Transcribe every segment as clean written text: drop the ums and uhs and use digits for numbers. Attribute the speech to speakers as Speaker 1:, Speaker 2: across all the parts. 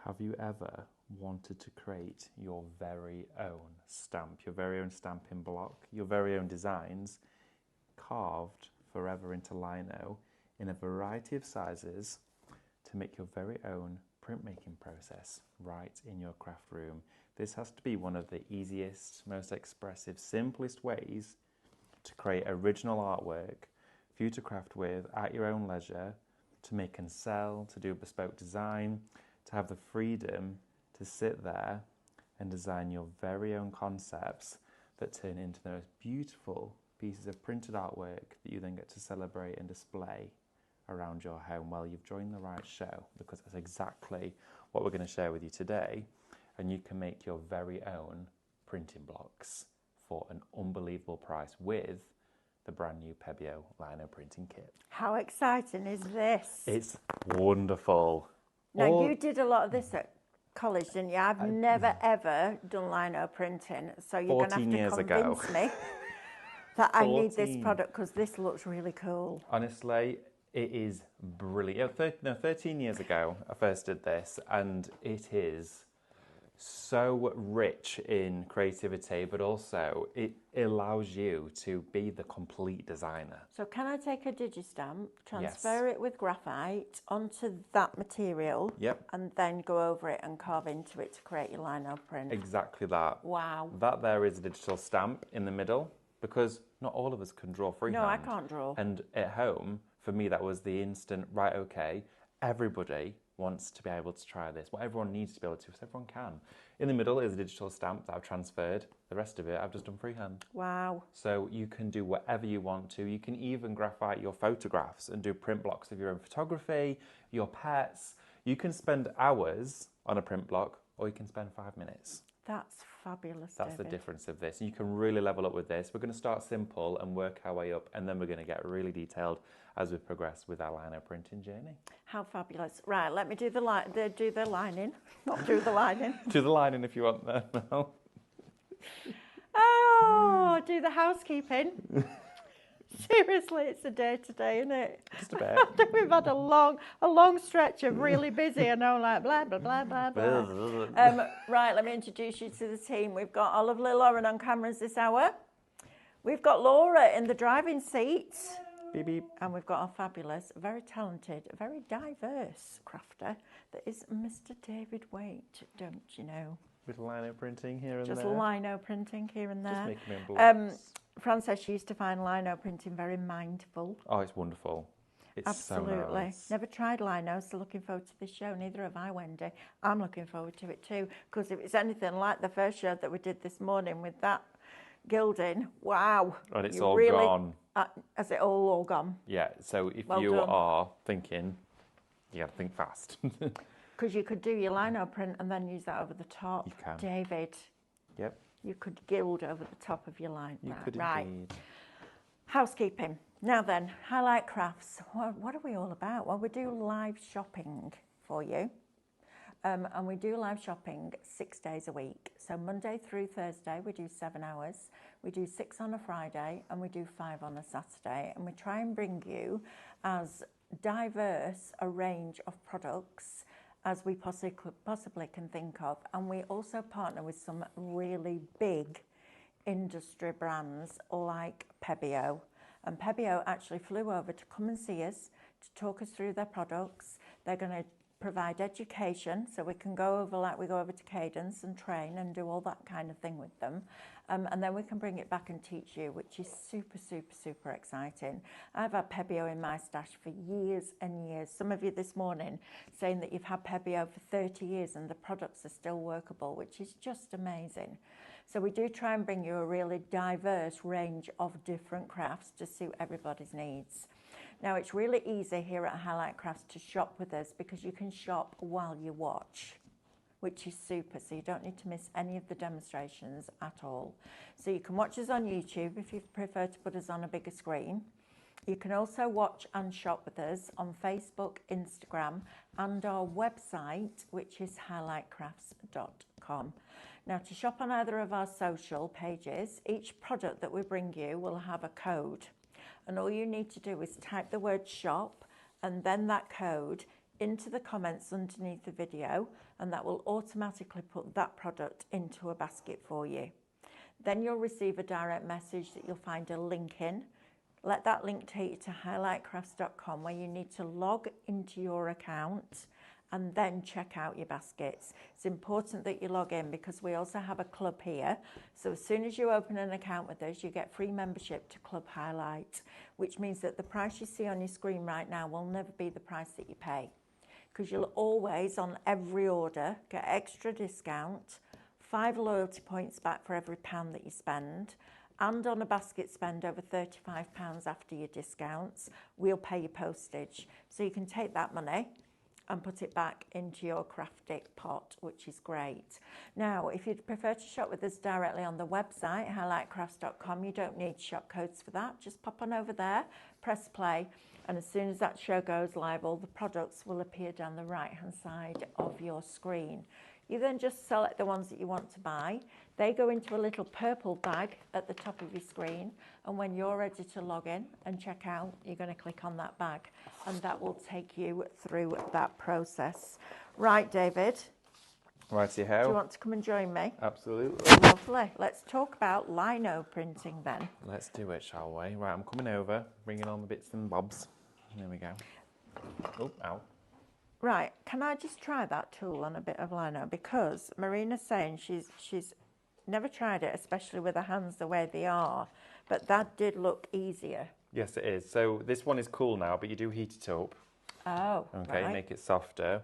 Speaker 1: Have you ever wanted to create your very own stamp, your very own stamping block, your very own designs carved forever into lino in a variety of sizes to make your very own printmaking process right in your craft room? This has to be one of the easiest, most expressive, simplest ways to create original artwork for you to craft with at your own leisure, to make and sell, to do a bespoke design, to have the freedom to sit there and design your very own concepts that turn into the most beautiful pieces of printed artwork that you then get to celebrate and display around your home. Well, you've joined the right show, because that's exactly what we're going to share with you today. And you can make your very own printing blocks for an unbelievable price with the brand new Pebeo Lino Printing Kit.
Speaker 2: How exciting is this?
Speaker 1: It's wonderful.
Speaker 2: Now, you did a lot of this at college, didn't you? I've never, ever done lino printing, so you're going to have to convince me that I need this product, because this looks really cool.
Speaker 1: Honestly, it is brilliant. 13 years ago, I first did this, and it is so rich in creativity, but also it allows you to be the complete designer.
Speaker 2: So can I take a digistamp, transfer it with graphite onto that material, and then go over it and carve into it to create your lino print?
Speaker 1: Exactly that.
Speaker 2: Wow.
Speaker 1: That there is a digital stamp in the middle, because not all of us can draw freehand.
Speaker 2: No, I can't draw.
Speaker 1: And at home, for me, that was the instant, right, okay, everybody wants to be able to try this. What everyone needs to be able to, so everyone can. In the middle is a digital stamp that I've transferred. The rest of it, I've just done freehand.
Speaker 2: Wow.
Speaker 1: So you can do whatever you want to. You can even graphite your photographs and do print blocks of your own photography, your pets. You can spend hours on a print block, or you can spend 5 minutes.
Speaker 2: That's fabulous,
Speaker 1: That's
Speaker 2: David.
Speaker 1: the difference of this. You can really level up with this. We're going to start simple and work our way up, and then we're going to get really detailed as we progress with our lino printing journey.
Speaker 2: How fabulous. Right, let me do the lining. Not do the lining.
Speaker 1: Do the lining if you want that. No.
Speaker 2: Oh, do the housekeeping. Seriously, it's a day today, isn't it?
Speaker 1: Just a bit.
Speaker 2: We've had a long stretch of really busy, I know, like blah, blah, blah, blah, blah. Right, let me introduce you to the team. We've got Oliver Lauren on cameras this hour. We've got Laura in the driving seat.
Speaker 1: Beep, beep.
Speaker 2: And we've got our fabulous, very talented, very diverse crafter that is Mr. David Waite, don't you know?
Speaker 1: With lino printing here and there.
Speaker 2: Just lino printing here and there.
Speaker 1: Just making blocks.
Speaker 2: Fran says she used to find lino printing very mindful.
Speaker 1: Oh, it's wonderful. It's
Speaker 2: Absolutely.
Speaker 1: so nice.
Speaker 2: Never tried lino, so looking forward to this show. Neither have I, Wendy. I'm looking forward to it too, because if it's anything like the first show that we did this morning with that gilding, wow.
Speaker 1: And it's all gone.
Speaker 2: Has it all gone?
Speaker 1: Yeah, so if
Speaker 2: Well
Speaker 1: you
Speaker 2: done.
Speaker 1: are thinking, you got to think fast.
Speaker 2: Because you could do your lino print and then use that over the top.
Speaker 1: You can.
Speaker 2: David.
Speaker 1: Yep.
Speaker 2: You could gild over the top of your line.
Speaker 1: You could
Speaker 2: right.
Speaker 1: indeed.
Speaker 2: Housekeeping. Now then, Highlight Crafts. What are we all about? Well, we do live shopping for you. And we do live shopping 6 days a week. So Monday through Thursday, we do 7 hours. We do 6 on a Friday, and we do 5 on a Saturday. And we try and bring you as diverse a range of products as we possibly can think of. And we also partner with some really big industry brands like Pebeo. And Pebeo actually flew over to come and see us, to talk us through their products. They're going to provide education, so we can go over like we go over to Cadence and train and do all that kind of thing with them. And then we can bring it back and teach you, which is super, super, super exciting. I've had Pebeo in my stash for years and years. Some of you this morning saying that you've had Pebeo for 30 years and the products are still workable, which is just amazing. So we do try and bring you a really diverse range of different crafts to suit everybody's needs. Now, it's really easy here at Highlight Crafts to shop with us, because you can shop while you watch, which is super, so you don't need to miss any of the demonstrations at all. So you can watch us on YouTube if you prefer to put us on a bigger screen. You can also watch and shop with us on Facebook, Instagram, and our website, which is highlightcrafts.com. Now, to shop on either of our social pages, each product that we bring you will have a code. And all you need to do is type the word shop and then that code into the comments underneath the video, and that will automatically put that product into a basket for you. Then you'll receive a direct message that you'll find a link in. Let that link take you to highlightcrafts.com, where you need to log into your account and then check out your baskets. It's important that you log in because we also have a club here. So as soon as you open an account with us, you get free membership to Club Highlight, which means that the price you see on your screen right now will never be the price that you pay, because you'll always, on every order, get extra discount, 5 loyalty points back for every £1 that you spend, and on a basket spend over £35 after your discounts, we'll pay your postage. So you can take that money and put it back into your crafty pot, which is great. Now, if you'd prefer to shop with us directly on the website, highlightcrafts.com, you don't need shop codes for that. Just pop on over there, press play, and as soon as that show goes live, all the products will appear down the right-hand side of your screen. You then just select the ones that you want to buy. They go into a little purple bag at the top of your screen, and when you're ready to log in and check out, you're going to click on that bag, and that will take you through that process. Right, David?
Speaker 1: Righty-ho.
Speaker 2: Do you want to come and join me?
Speaker 1: Absolutely.
Speaker 2: Lovely. Let's talk about lino printing then.
Speaker 1: Let's do it, shall we? Right, I'm coming over, bringing on the bits and bobs. There we go. Oh, ow.
Speaker 2: Right, can I just try that tool on a bit of lino? Because Marina's saying she's never tried it, especially with her hands the way they are, but that did look easier.
Speaker 1: Yes, it is. So this one is cool now, but you do heat it up.
Speaker 2: Oh,
Speaker 1: Okay,
Speaker 2: right.
Speaker 1: make it softer.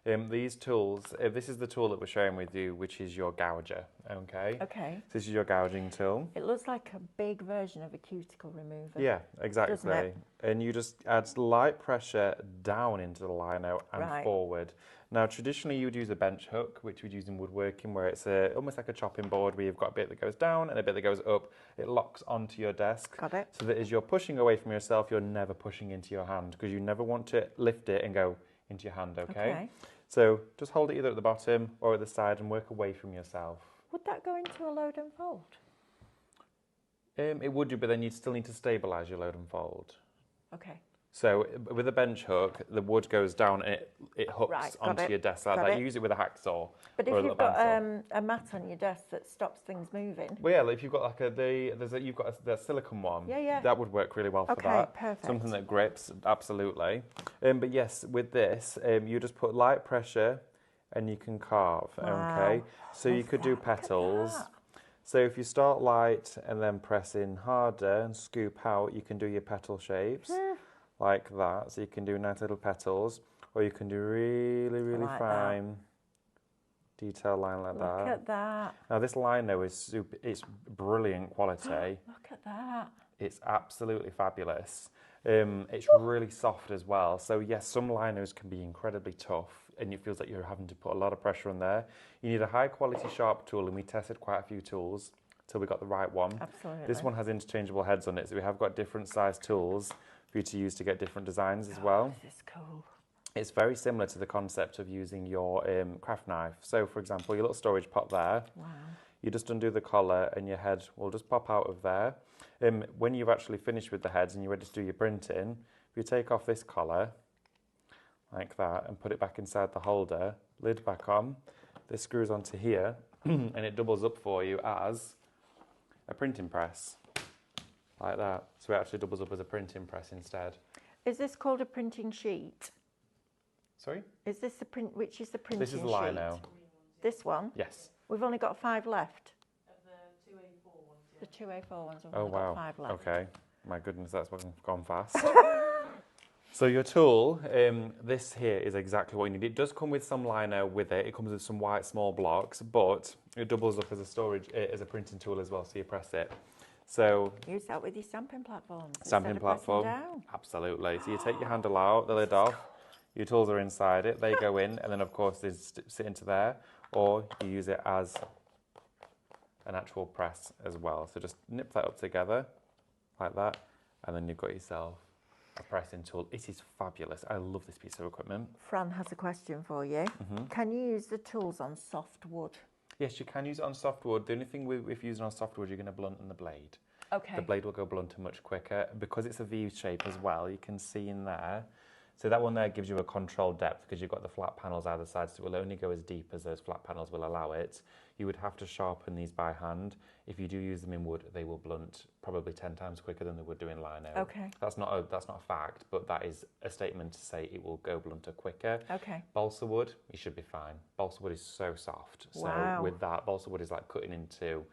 Speaker 1: These tools, this is the tool that we're sharing with you, which is your gouger, okay?
Speaker 2: Okay.
Speaker 1: So this is your gouging tool.
Speaker 2: It looks like a big version of a cuticle remover.
Speaker 1: Yeah, exactly.
Speaker 2: Doesn't it?
Speaker 1: And you just add light pressure down into the lino and
Speaker 2: Right.
Speaker 1: forward. Now, traditionally you would use a bench hook, which we'd use in woodworking, where it's almost like a chopping board where you've got a bit that goes down and a bit that goes up. It locks onto your desk.
Speaker 2: Got it.
Speaker 1: So that as you're pushing away from yourself, you're never pushing into your hand, because you never want to lift it and go into your hand, okay? So just hold it either at the bottom or at the side and work away from yourself.
Speaker 2: Would that go into a load and fold?
Speaker 1: It would do, but then you'd still need to stabilise your load and fold.
Speaker 2: Okay.
Speaker 1: So with a bench hook, the wood goes down and it hooks
Speaker 2: Right, got
Speaker 1: onto
Speaker 2: it,
Speaker 1: your desk like
Speaker 2: got
Speaker 1: that.
Speaker 2: it.
Speaker 1: You use it with a hacksaw
Speaker 2: But
Speaker 1: or a
Speaker 2: if
Speaker 1: little
Speaker 2: you've got
Speaker 1: bandsaw.
Speaker 2: a mat on your desk that stops things moving.
Speaker 1: Well, yeah, like if you've got like you've got that silicone one.
Speaker 2: Yeah, yeah.
Speaker 1: That would work really well for
Speaker 2: Okay,
Speaker 1: that.
Speaker 2: perfect.
Speaker 1: Something that grips, absolutely. But yes, with this, you just put light pressure and you can carve.
Speaker 2: Wow.
Speaker 1: Okay, so you
Speaker 2: Love
Speaker 1: could do
Speaker 2: that. Look at
Speaker 1: petals.
Speaker 2: that.
Speaker 1: So if you start light and then press in harder and scoop out, you can do your petal shapes like that. So you can do nice little petals, or you can do really, really
Speaker 2: like
Speaker 1: fine detail line like that.
Speaker 2: Look at that.
Speaker 1: Now this lino is super, it's brilliant quality.
Speaker 2: Look at that.
Speaker 1: It's absolutely fabulous. It's really soft as well. So yes, some linos can be incredibly tough and it feels like you're having to put a lot of pressure on there. You need a high quality sharp tool, and we tested quite a few tools till we got the right one.
Speaker 2: Absolutely.
Speaker 1: This one has interchangeable heads on it, so we have got different size tools for you to use to get different designs as well.
Speaker 2: This is cool.
Speaker 1: It's very similar to the concept of using your craft knife. So for example, your little storage pot there,
Speaker 2: Wow.
Speaker 1: you just undo the collar and your head will just pop out of there. When you've actually finished with the heads and you're ready to do your printing, if you take off this collar, like that, and put it back inside the holder, lid back on, this screws onto here, and it doubles up for you as a printing press, like that. So it actually doubles up as a printing press instead.
Speaker 2: Is this called a printing sheet?
Speaker 1: Sorry?
Speaker 2: Is this the print? Which is the printing
Speaker 1: This is the
Speaker 2: sheet?
Speaker 1: lino.
Speaker 2: This one?
Speaker 1: Yes.
Speaker 2: We've only got 5 left.
Speaker 3: Of the 2A4 ones, yeah.
Speaker 2: The 2A4 ones. We've
Speaker 1: Oh
Speaker 2: only
Speaker 1: wow.
Speaker 2: got 5 left.
Speaker 1: Okay. My goodness, that's gone fast. So your tool, this here is exactly what you need. It does come with some lino with it. It comes with some white small blocks, but it doubles up as a storage, as a printing tool as well. So you press it. So
Speaker 2: Use that with your stamping platforms.
Speaker 1: stamping
Speaker 2: instead of pressing
Speaker 1: platform,
Speaker 2: down.
Speaker 1: absolutely. So you take your handle out, the lid off. Your tools are inside it. They go in, and then of course they sit into there, or you use it as an actual press as well. So just nip that up together, like that, and then you've got yourself a pressing tool. It is fabulous. I love this piece of equipment.
Speaker 2: Fran has a question for you. Can you use the tools on soft wood?
Speaker 1: Yes, you can use it on softwood. The only thing if you use it on softwood, you're going to blunt the blade.
Speaker 2: Okay.
Speaker 1: The blade will go blunter much quicker. Because it's a V shape as well, you can see in there, So that one there gives you a controlled depth because you've got the flat panels either side, so it will only go as deep as those flat panels will allow it. You would have to sharpen these by hand. If you do use them in wood, they will blunt probably 10 times quicker than they would do in lino.
Speaker 2: Okay.
Speaker 1: That's not a fact, but that is a statement to say it will go blunter quicker.
Speaker 2: Okay.
Speaker 1: Balsa wood, you should be fine. Balsa wood is so soft.
Speaker 2: Wow.
Speaker 1: So with that, balsa wood is like cutting into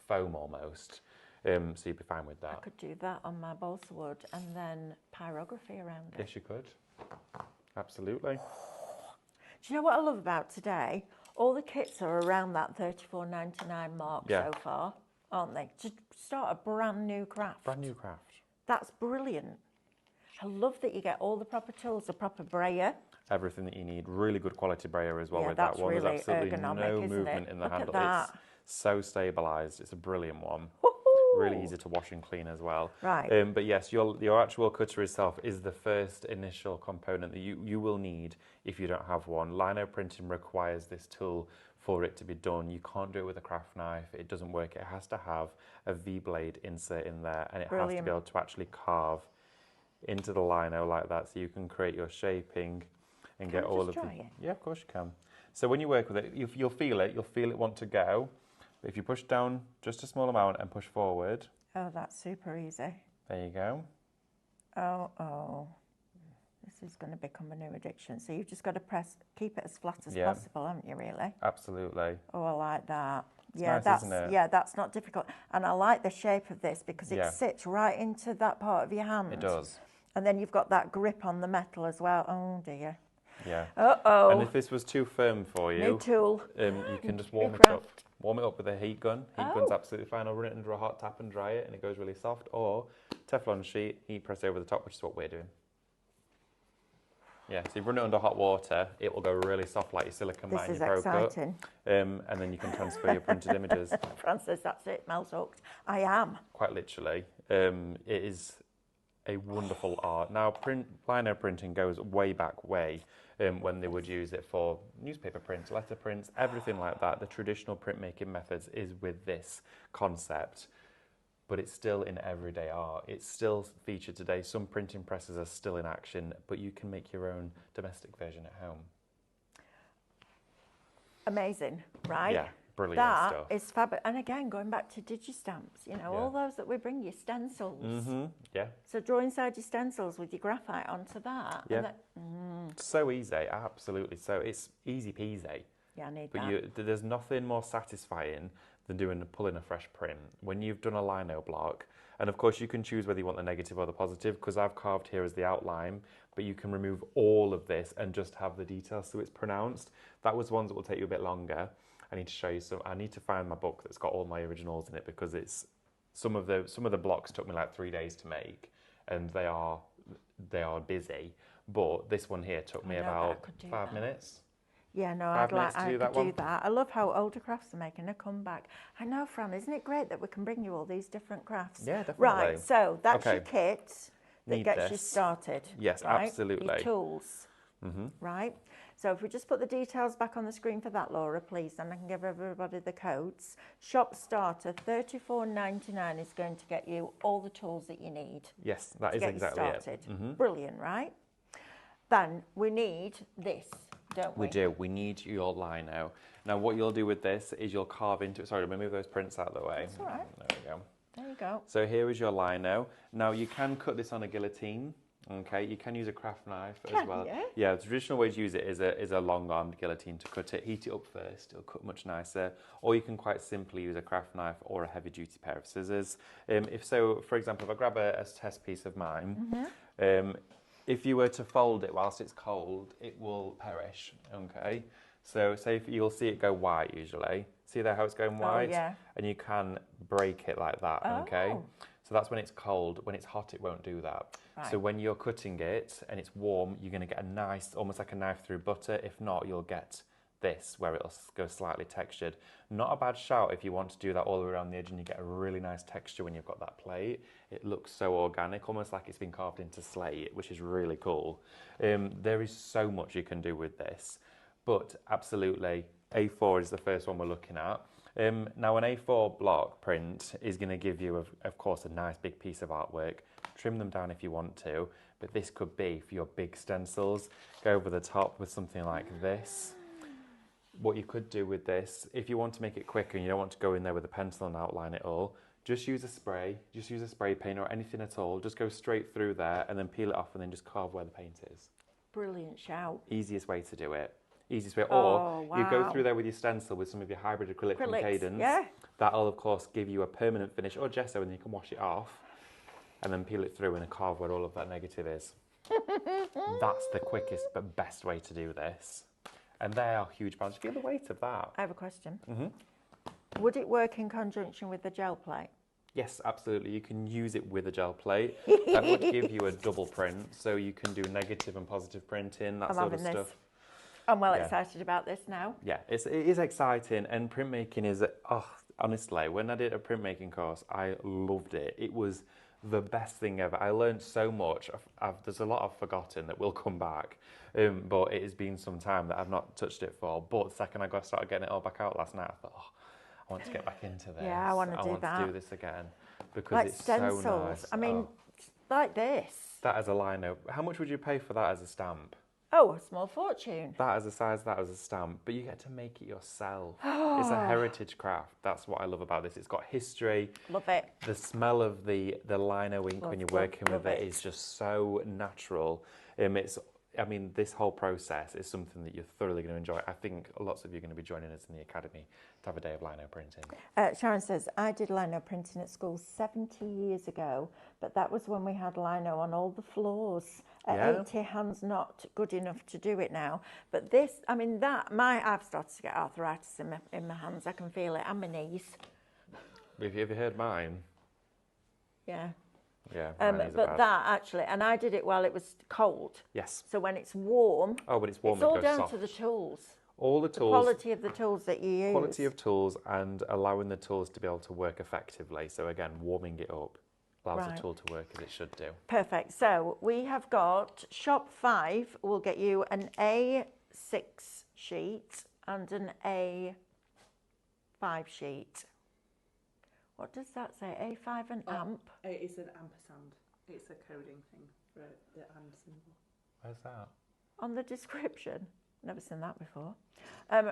Speaker 1: foam almost. So you'd be fine with
Speaker 2: I
Speaker 1: that.
Speaker 2: could do that on my balsa wood and then pyrography around it.
Speaker 1: Yes, you could. Absolutely.
Speaker 2: Do you know what I love about today? All the kits are around that $34.99 mark so far, aren't they? To start a brand new craft.
Speaker 1: Brand new craft.
Speaker 2: That's brilliant. I love that you get all the proper tools, the proper brayer.
Speaker 1: Everything that you need. Really good quality brayer as well
Speaker 2: Yeah,
Speaker 1: with
Speaker 2: that's
Speaker 1: that one.
Speaker 2: really
Speaker 1: There's absolutely
Speaker 2: ergonomic,
Speaker 1: no
Speaker 2: isn't
Speaker 1: movement
Speaker 2: it?
Speaker 1: in the
Speaker 2: Look at
Speaker 1: handle.
Speaker 2: that.
Speaker 1: It's so stabilised. It's a brilliant one.
Speaker 2: Woohoo!
Speaker 1: Really easy to wash and clean as well.
Speaker 2: Right.
Speaker 1: But yes, your actual cutter itself is the first initial component that you will need if you don't have one. Lino printing requires this tool for it to be done. You can't do it with a craft knife. It doesn't work. It has to have a V-blade insert in there, and it has to be able to actually carve into the lino like that, so you can create your shaping and get all of the. Yeah, of course you can. So when you work with it, you'll feel it. You'll feel it want to go. But if you push down just a small amount and push forward.
Speaker 2: Oh, that's super easy.
Speaker 1: There you go.
Speaker 2: Oh. This is going to become a new addiction. So you've just got to keep it as flat as possible, haven't you, really?
Speaker 1: Absolutely.
Speaker 2: Oh, I like that.
Speaker 1: It's nice, isn't it?
Speaker 2: Yeah, that's not difficult. And I like the shape of this because it sits right into that part of your hand.
Speaker 1: It does.
Speaker 2: And then you've got that grip on the metal as well. Oh, dear.
Speaker 1: Yeah.
Speaker 2: Uh-oh.
Speaker 1: And if this was too firm for you,
Speaker 2: new tool.
Speaker 1: You can just warm it up. Warm it up with a heat gun. Heat gun's absolutely fine. I'll run it under a hot tap and dry it, and it goes really soft. Or Teflon sheet, heat press over the top, which is what we're doing. Yeah, so you run it under hot water, it will go really soft like your silicone mat in your Pro Cut.
Speaker 2: This is exciting.
Speaker 1: And then you can transfer your printed images.
Speaker 2: Francis, that's it, Mel's hooked. I am.
Speaker 1: Quite literally. It is a wonderful art. Now, lino printing goes way back when they would use it for newspaper prints, letter prints, everything like that. The traditional printmaking methods is with this concept. But it's still in everyday art. It's still featured today. Some printing presses are still in action, but you can make your own domestic version at home.
Speaker 2: Amazing, right?
Speaker 1: Yeah, brilliant stuff.
Speaker 2: That is fabulous. And again, going back to digistamps, you know, all those that we bring you, stencils.
Speaker 1: Mm-hmm. Yeah.
Speaker 2: So draw inside your stencils with your graphite onto that.
Speaker 1: Yeah. So easy, absolutely. So it's easy peasy.
Speaker 2: Yeah, I need
Speaker 1: that. But there's nothing more satisfying than pulling a fresh print. When you've done a lino block, and of course you can choose whether you want the negative or the positive, because I've carved here as the outline, but you can remove all of this and just have the details so it's pronounced. That was ones that will take you a bit longer. I need to show you some. I need to find my book that's got all my originals in it, because it's some of the blocks took me like 3 days to make, and they are busy. But this one here took me about 5 minutes.
Speaker 2: Yeah, no, I could do that. I love how older crafts are making a comeback. I know, Fran, isn't it great that we can bring you all these different crafts?
Speaker 1: Yeah, definitely.
Speaker 2: Right, so that's your kit that gets you started.
Speaker 1: Yes,
Speaker 2: right?
Speaker 1: absolutely.
Speaker 2: Your tools, right? So if we just put the details back on the screen for that, Laura, please, and I can give everybody the codes. Shop starter, $34.99 is going to get you all the tools that you need.
Speaker 1: Yes, that is exactly it.
Speaker 2: Brilliant, right? Then we need this, don't we?
Speaker 1: We do. We need your lino. Now, what you'll do with this is you'll carve into it. Sorry, let me move those prints out of the way.
Speaker 2: That's all right.
Speaker 1: There we go.
Speaker 2: There you go.
Speaker 1: So here is your lino. Now, you can cut this on a guillotine. Okay, you can use a craft knife as well. Yeah, the traditional way to use it is a long-armed guillotine to cut it. Heat it up first, it'll cut much nicer. Or you can quite simply use a craft knife or a heavy-duty pair of scissors. For example, if I grab a test piece of mine, if you were to fold it whilst it's cold, it will perish, okay? So say you'll see it go white usually. See there how it's going white?
Speaker 2: Oh, yeah.
Speaker 1: And you can break it like that, okay? So that's when it's cold. When it's hot, it won't do that. Right. So when you're cutting it and it's warm, you're going to get a nice, almost like a knife through butter. If not, you'll get this, where it'll go slightly textured. Not a bad shout if you want to do that all the way around the edge and you get a really nice texture when you've got that plate. It looks so organic, almost like it's been carved into slate, which is really cool. There is so much you can do with this, but absolutely, A4 is the first one we're looking at. Now, an A4 block print is going to give you, of course, a nice big piece of artwork. Trim them down if you want to, but this could be for your big stencils. Go over the top with something like this. What you could do with this, if you want to make it quicker and you don't want to go in there with a pencil and outline it all, just use a spray paint or anything at all. Just go straight through there and then peel it off and then just carve where the paint is.
Speaker 2: Brilliant shout.
Speaker 1: Easiest way to do it. Easiest way.
Speaker 2: Oh,
Speaker 1: Or you go
Speaker 2: wow.
Speaker 1: through there with your stencil with some of your hybrid acrylic from
Speaker 2: Acrylics,
Speaker 1: Cadence.
Speaker 2: yeah.
Speaker 1: That'll, of course, give you a permanent finish, or gesso, and you can wash it off and then peel it through and carve where all of that negative is. That's the quickest but best way to do this. And they are huge pounds. Feel the weight of that.
Speaker 2: I have a question. Would it work in conjunction with the gel plate?
Speaker 1: Yes, absolutely. You can use it with a gel plate. That would give you a double print, so you can do negative and positive printing, that sort of stuff.
Speaker 2: I'm well excited about this now.
Speaker 1: Yeah, it is exciting, and printmaking is, honestly, when I did a printmaking course, I loved it. It was the best thing ever. I learned so much. There's a lot I've forgotten that will come back, but it has been some time that I've not touched it for. But the second I started getting it all back out last night, I thought, I want to get back into this.
Speaker 2: Yeah, I want to do
Speaker 1: this again because
Speaker 2: like
Speaker 1: it's
Speaker 2: stencils.
Speaker 1: so nice.
Speaker 2: I mean, like this.
Speaker 1: That as a lino. How much would you pay for that as a stamp?
Speaker 2: Oh, a small fortune.
Speaker 1: That as a size, that as a stamp, but you get to make it yourself. It's a heritage craft. That's what I love about this. It's got history.
Speaker 2: Love it.
Speaker 1: The smell of the lino ink when you're working with it is just so natural. This whole process is something that you're thoroughly going to enjoy. I think lots of you are going to be joining us in the academy to have a day of lino printing.
Speaker 2: Sharon says, I did lino printing at school 70 years ago, but that was when we had lino on all the floors. At 80, hands not good enough to do it now. But this, I've started to get arthritis in my hands. I can feel it, and my knees.
Speaker 1: Have you ever heard mine?
Speaker 2: Yeah.
Speaker 1: Yeah,
Speaker 2: but that actually, and I did it while it was cold.
Speaker 1: Yes.
Speaker 2: So when it's warm,
Speaker 1: when it's warm,
Speaker 2: it's all
Speaker 1: it goes
Speaker 2: down
Speaker 1: soft.
Speaker 2: to the tools.
Speaker 1: All the tools.
Speaker 2: The quality of the tools that you use.
Speaker 1: Quality of tools and allowing the tools to be able to work effectively. So again, warming it up allows the tool to work as it should do.
Speaker 2: Perfect. So we have got Shop 5 will get you an A6 sheet and an A5 sheet. What does that say? A5 and amp?
Speaker 3: It's an ampersand. It's a coding thing for the and symbol.
Speaker 1: Where's that?
Speaker 2: On the description. Never seen that before.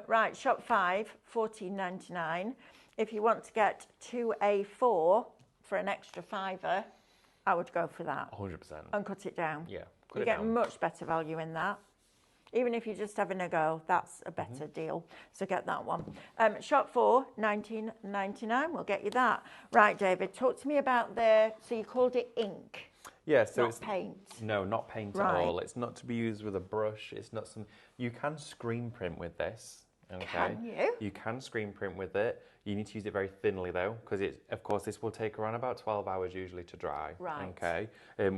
Speaker 2: Right, Shop 5, $14.99. If you want to get 2A4 for an extra £5, I would go for that.
Speaker 1: 100%.
Speaker 2: And cut it down.
Speaker 1: Yeah,
Speaker 2: you get much better value in that. Even if you're just having a go, that's a better deal. So get that one. Shop 4, $19.99. We'll get you that. Right, David, talk to me about so you called it ink.
Speaker 1: Yeah, so
Speaker 2: it's paint.
Speaker 1: No, not paint at all. It's not to be used with a brush. It's not some. You can screen print with this. Okay.
Speaker 2: Can you?
Speaker 1: You can screen print with it. You need to use it very thinly though, because of course, this will take around about 12 hours usually to dry.
Speaker 2: Right.
Speaker 1: Okay.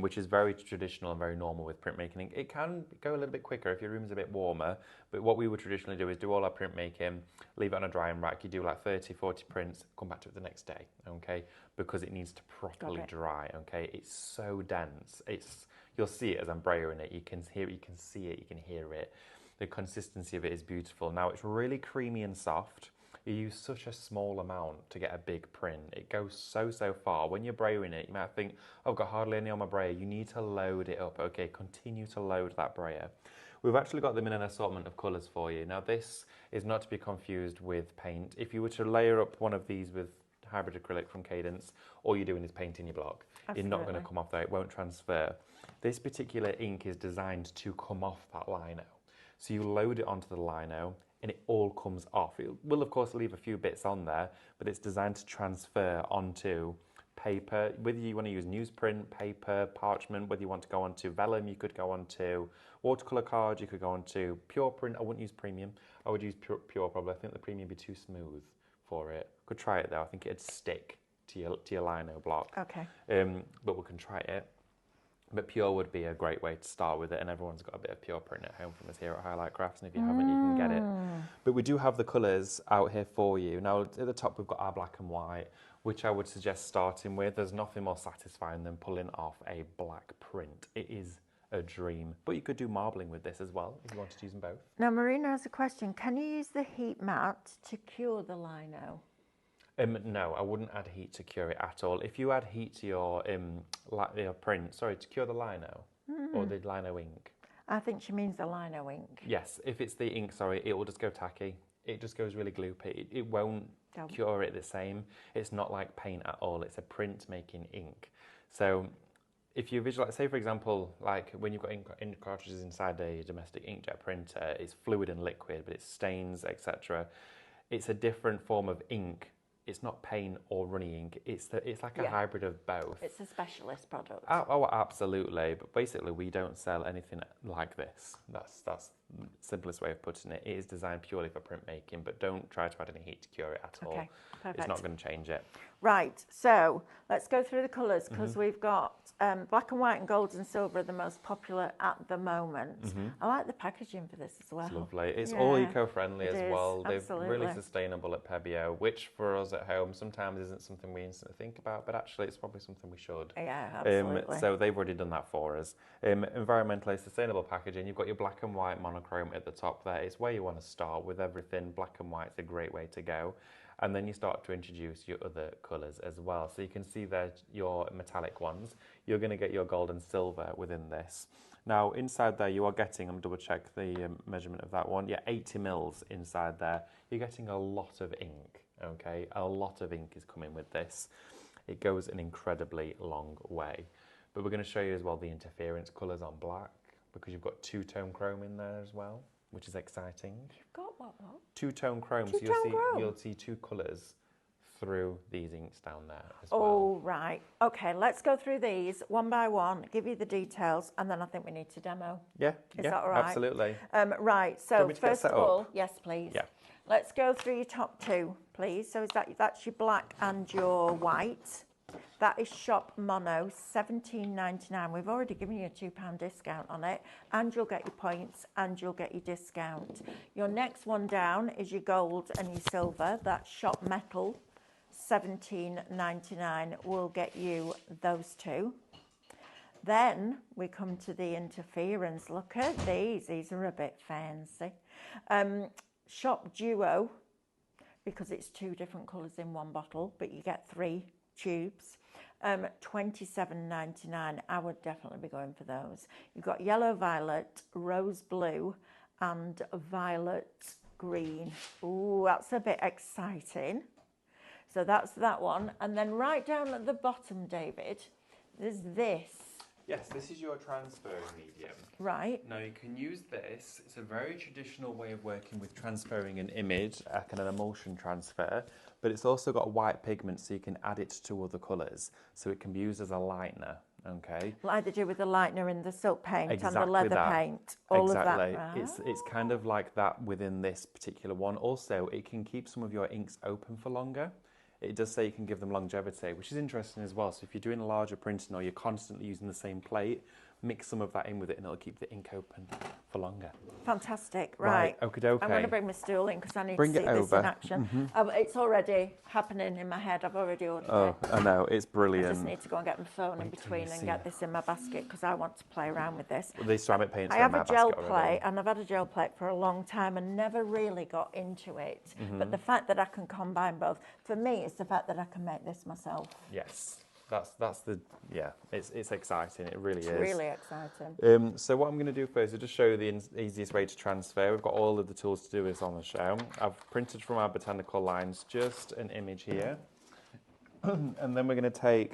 Speaker 1: Which is very traditional and very normal with printmaking. It can go a little bit quicker if your room's a bit warmer, but what we would traditionally do is do all our printmaking, leave it on a drying rack. You do like 30, 40 prints, come back to it the next day. Okay. Because it needs to properly dry. Okay. It's so dense. You'll see it as I'm braying it. You can hear it, you can see it, you can hear it. The consistency of it is beautiful. Now it's really creamy and soft. You use such a small amount to get a big print. It goes so far. When you're braying it, you might think, I've got hardly any on my brayer. You need to load it up, okay? Continue to load that brayer. We've actually got them in an assortment of colours for you. Now this is not to be confused with paint. If you were to layer up one of these with hybrid acrylic from Cadence, all you're doing is painting your block. You're not going to come off there, it won't transfer. This particular ink is designed to come off that lino. So you load it onto the lino and it all comes off. It will of course leave a few bits on there, but it's designed to transfer onto paper, whether you want to use newsprint, paper, parchment, whether you want to go onto vellum, you could go onto watercolour cards, you could go onto pure print. I wouldn't use premium, I would use pure probably. I think the premium would be too smooth for it. Could try it though, I think it'd stick to your lino block.
Speaker 2: Okay.
Speaker 1: But we can try it. But pure would be a great way to start with it, and everyone's got a bit of pure print at home from us here at Highlight Crafts, and if you haven't, you can get it. But we do have the colours out here for you. Now, at the top, we've got our black and white, which I would suggest starting with. There's nothing more satisfying than pulling off a black print. It is a dream. But you could do marbling with this as well, if you wanted to use them both.
Speaker 2: Now, Marina has a question. Can you use the heat mat to cure the lino?
Speaker 1: No, I wouldn't add heat to cure it at all. If you add heat to your print, sorry, to cure the lino or the lino ink.
Speaker 2: I think she means the lino ink.
Speaker 1: Yes, if it's the ink, sorry, it will just go tacky. It just goes really gloopy. It won't cure it the same. It's not like paint at all. It's a print-making ink. So if you visualize, say for example, like when you've got ink cartridges inside a domestic inkjet printer, it's fluid and liquid, but it stains, etc. It's a different form of ink. It's not paint or runny ink. It's like a hybrid of both.
Speaker 2: It's a specialist product.
Speaker 1: Oh, absolutely. But basically, we don't sell anything like this. That's the simplest way of putting it. It is designed purely for printmaking, but don't try to add any heat to cure it at all.
Speaker 2: Okay, perfect.
Speaker 1: It's not going to change it.
Speaker 2: Right, so let's go through the colours because we've got black and white and gold and silver are the most popular at the moment. I like the packaging for this as well.
Speaker 1: It's lovely. It's all eco-friendly as well.
Speaker 2: Absolutely.
Speaker 1: They're really sustainable at Pebeo, which for us at home sometimes isn't something we instantly think about, but actually it's probably something we should.
Speaker 2: Yeah, absolutely.
Speaker 1: So they've already done that for us. Environmentally sustainable packaging. You've got your black and white monochrome at the top there. It's where you want to start with everything. Black and white's a great way to go. And then you start to introduce your other colours as well. So you can see there your metallic ones. You're going to get your gold and silver within this. Now inside there you are getting, I'm double check the measurement of that one. Yeah, 80 mils inside there. You're getting a lot of ink, okay? A lot of ink is coming with this. It goes an incredibly long way. But we're going to show you as well the interference colours on black because you've got two-tone chrome in there as well, which is exciting.
Speaker 2: You've got what?
Speaker 1: Two-tone chrome.
Speaker 2: Two-tone
Speaker 1: So
Speaker 2: chrome?
Speaker 1: you'll see two colours through these inks down there as well.
Speaker 2: Oh, right. Okay, let's go through these one by one, give you the details, and then I think we need to demo.
Speaker 1: Yeah,
Speaker 2: Is that all right?
Speaker 1: Absolutely.
Speaker 2: Right,
Speaker 1: Do you
Speaker 2: so
Speaker 1: want me to get
Speaker 2: first
Speaker 1: set
Speaker 2: of all,
Speaker 1: up?
Speaker 2: yes, please.
Speaker 1: Yeah.
Speaker 2: Let's go through your top two, please. So that's your black and your white. That is shop mono, $17.99. We've already given you a £2 discount on it, and you'll get your points and you'll get your discount. Your next one down is your gold and your silver. That's shop metal, $17.99. We'll get you those two. Then we come to the interference. Look at these. These are a bit fancy. Shop duo, because it's two different colours in one bottle, but you get 3 tubes. $27.99. I would definitely be going for those. You've got yellow violet, rose blue, and violet green. Ooh, that's a bit exciting. So that's that one. And then right down at the bottom, David, there's this.
Speaker 1: Yes, this is your transfer medium.
Speaker 2: Right.
Speaker 1: Now you can use this. It's a very traditional way of working with transferring an image, kind of an emulsion transfer, but it's also got a white pigment so you can add it to other colours. So it can be used as a lightener, okay?
Speaker 2: Like they do with the lightener in the silk paint and the
Speaker 1: Exactly
Speaker 2: leather
Speaker 1: that.
Speaker 2: paint, all
Speaker 1: Exactly.
Speaker 2: of that. Right?
Speaker 1: It's kind of like that within this particular one. Also, it can keep some of your inks open for longer. It does say you can give them longevity, which is interesting as well. So if you're doing a larger printing or you're constantly using the same plate, mix some of that in with it and it'll keep the ink open for longer.
Speaker 2: Fantastic. Right.
Speaker 1: Okie dokie.
Speaker 2: I'm going to bring my stool in because I need
Speaker 1: Bring
Speaker 2: to see
Speaker 1: it
Speaker 2: this
Speaker 1: over.
Speaker 2: in action. It's already happening in my head. I've already ordered
Speaker 1: Oh,
Speaker 2: it.
Speaker 1: I know. It's
Speaker 2: I
Speaker 1: brilliant.
Speaker 2: just need to go and get my phone in
Speaker 1: Wait till
Speaker 2: between
Speaker 1: you
Speaker 2: and
Speaker 1: see
Speaker 2: get
Speaker 1: it.
Speaker 2: this in my basket because I want to play around with this.
Speaker 1: These ceramic paints
Speaker 2: I
Speaker 1: are in
Speaker 2: have
Speaker 1: my
Speaker 2: a gel
Speaker 1: basket
Speaker 2: plate
Speaker 1: already.
Speaker 2: and I've had a gel plate for a long time and never really got into it. But the fact that I can combine both, for me, it's the fact that I can make this myself.
Speaker 1: Yes. That's the, yeah, it's exciting. It really
Speaker 2: It's
Speaker 1: is.
Speaker 2: really exciting.
Speaker 1: So what I'm going to do first is just show you the easiest way to transfer. We've got all of the tools to do this on the show. I've printed from our botanical lines just an image here. And then we're going to take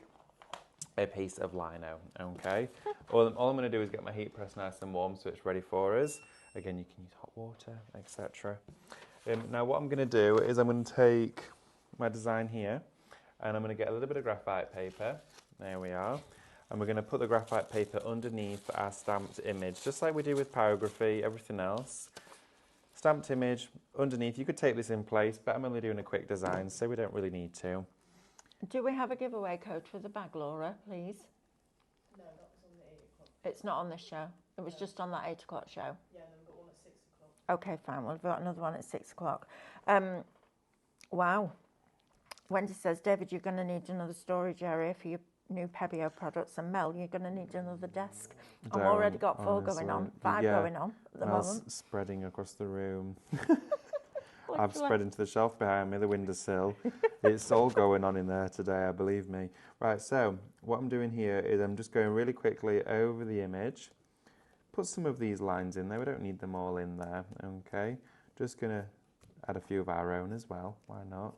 Speaker 1: a piece of lino, okay? All I'm going to do is get my heat press nice and warm so it's ready for us. Again, you can use hot water, etc. Now what I'm going to do is I'm going to take my design here and I'm going to get a little bit of graphite paper. There we are. And we're going to put the graphite paper underneath our stamped image, just like we do with pyrography, everything else. Stamped image underneath. You could take this in place, but I'm only doing a quick design, so we don't really need to.
Speaker 2: Do we have a giveaway code for the bag, Laura, please?
Speaker 3: No, that was on the 8 o'clock.
Speaker 2: It's not on this show. It was just on that 8 o'clock show.
Speaker 3: Yeah, and then we've got one at 6 o'clock.
Speaker 2: Okay, fine. We've got another one at 6 o'clock. Wow. Wendy says, David, you're going to need another storage area for your new Pebeo products. And Mel, you're going to need another desk. I've already got 4 going on, 5
Speaker 1: Yeah.
Speaker 2: going on at the moment.
Speaker 1: Spreading across the room. I've spread into the shelf behind me, the windowsill. It's all going on in there today, believe me. Right, so what I'm doing here is I'm just going really quickly over the image. Put some of these lines in there. We don't need them all in there, okay? Just going to add a few of our own as well. Why not?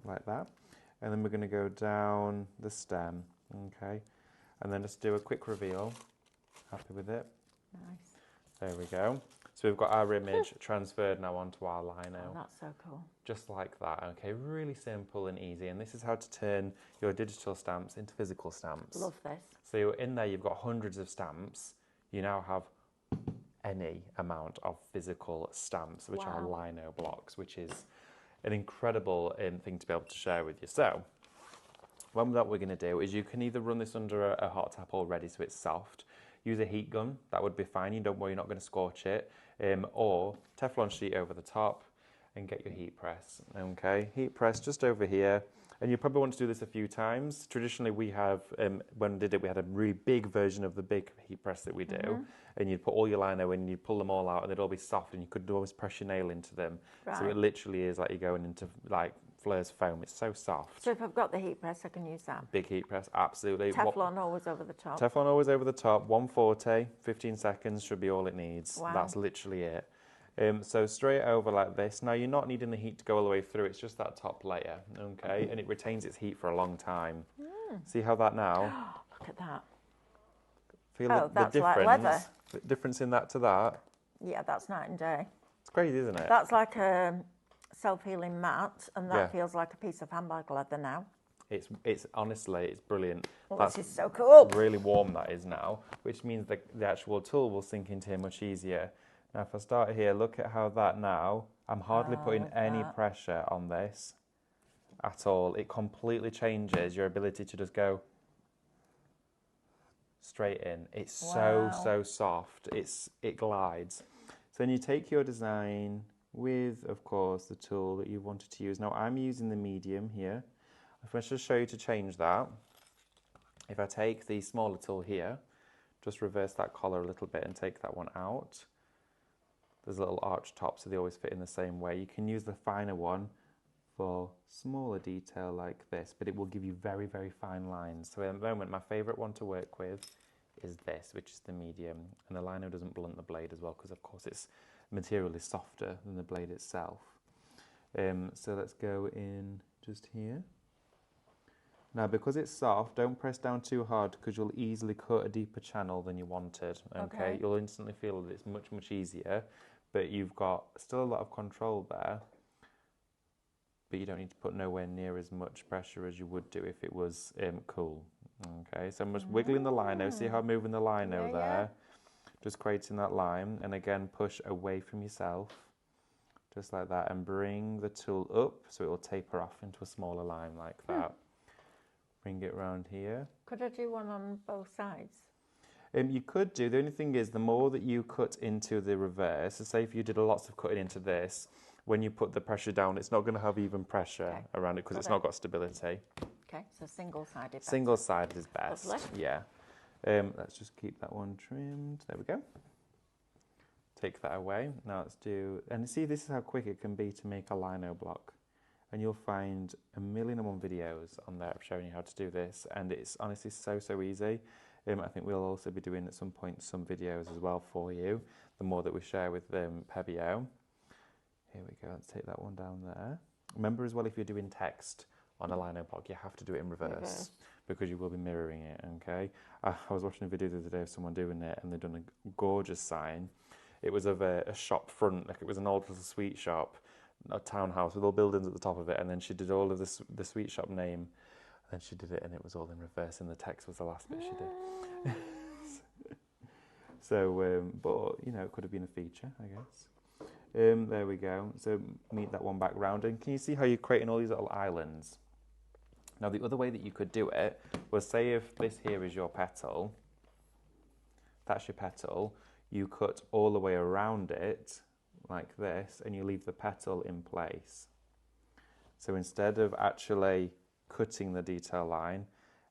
Speaker 1: Like that. And then we're going to go down the stem, okay? And then just do a quick reveal. Happy with it?
Speaker 2: Nice.
Speaker 1: There we go. So we've got our image transferred now onto our lino.
Speaker 2: Oh, that's so cool.
Speaker 1: Just like that, okay? Really simple and easy. And this is how to turn your digital stamps into physical stamps.
Speaker 2: Love this.
Speaker 1: So you're in there, you've got hundreds of stamps. You now have any amount of physical stamps, which are lino blocks, which is an incredible thing to be able to share with you. So what we're going to do is you can either run this under a hot tap already so it's soft. Use a heat gun, that would be fine. You don't worry, you're not going to scorch it. Or Teflon sheet over the top and get your heat press. Okay, heat press just over here. And you probably want to do this a few times. Traditionally, we have, when we did it, we had a really big version of the big heat press that we do. And you'd put all your lino in, you'd pull them all out, and they'd all be soft, and you could always press your nail into them.
Speaker 2: Right.
Speaker 1: So it literally is like you're going into like Fleur's foam. It's so soft.
Speaker 2: So if I've got the heat press, I can use that.
Speaker 1: Big heat press, absolutely.
Speaker 2: Teflon always over the top.
Speaker 1: Teflon always over the top, 140, 15 seconds should be all it needs.
Speaker 2: Wow.
Speaker 1: That's literally it. So straight over like this. Now you're not needing the heat to go all the way through, it's just that top layer, okay? And it retains its heat for a long time. See how that now?
Speaker 2: Look at that.
Speaker 1: Feel
Speaker 2: that's
Speaker 1: the
Speaker 2: like
Speaker 1: difference?
Speaker 2: leather.
Speaker 1: The difference in that to that?
Speaker 2: Yeah, that's night and day.
Speaker 1: It's crazy, isn't it?
Speaker 2: That's like a self-healing mat, and that feels like a piece of handbag leather now.
Speaker 1: It's honestly, it's brilliant.
Speaker 2: Well,
Speaker 1: That's
Speaker 2: this is so cool.
Speaker 1: really warm that is now, which means the actual tool will sink into here much easier. Now if I start here, look at how that now, I'm hardly putting any pressure on this at all. It completely changes your ability to just go straight in. It's so soft. It glides. So then you take your design with, of course, the tool that you wanted to use. Now I'm using the medium here. If I just show you to change that, if I take the smaller tool here, just reverse that collar a little bit and take that one out. There's a little arch top, so they always fit in the same way. You can use the finer one for smaller detail like this, but it will give you very, very fine lines. So at the moment, my favourite one to work with is this, which is the medium. And the lino doesn't blunt the blade as well, because of course its material is softer than the blade itself. So let's go in just here. Now, because it's soft, don't press down too hard, because you'll easily cut a deeper channel than you wanted, okay? You'll instantly feel that it's much, much easier, but you've got still a lot of control there, but you don't need to put nowhere near as much pressure as you would do if it was cool, okay? So I'm just wiggling the lino, see how I'm moving the lino there? Just creating that line, and again, push away from yourself, just like that, and bring the tool up so it will taper off into a smaller line like that. Bring it round here.
Speaker 2: Could I do one on both sides?
Speaker 1: You could do. The only thing is, the more that you cut into the reverse, so say if you did lots of cutting into this, when you put the pressure down, it's not going to have even pressure around it because it's not got stability.
Speaker 2: Okay, so single-sided.
Speaker 1: Single-sided is best.
Speaker 2: Lovely.
Speaker 1: Yeah. Let's just keep that one trimmed. There we go. Take that away. Now let's do, and see, this is how quick it can be to make a lino block. And you'll find 1,000,001 videos on there showing you how to do this, and it's honestly so easy. I think we'll also be doing at some point some videos as well for you, the more that we share with Pebeo. Here we go, let's take that one down there. Remember as well, if you're doing text on a lino block, you have to do it in reverse. Because you will be mirroring it, okay? I was watching a video the other day of someone doing it, and they'd done a gorgeous sign. It was of a shop front, like it was an old little sweet shop, a townhouse with all buildings at the top of it, and then she did all of the sweet shop name, and then she did it, and it was all in reverse, and the text was the last bit she did. So, but you know, it could have been a feature, I guess. There we go. So meet that one back round, and can you see how you're creating all these little islands? Now the other way that you could do it was, say if this here is your petal, that's your petal, you cut all the way around it like this, and you leave the petal in place. So instead of actually cutting the detail line,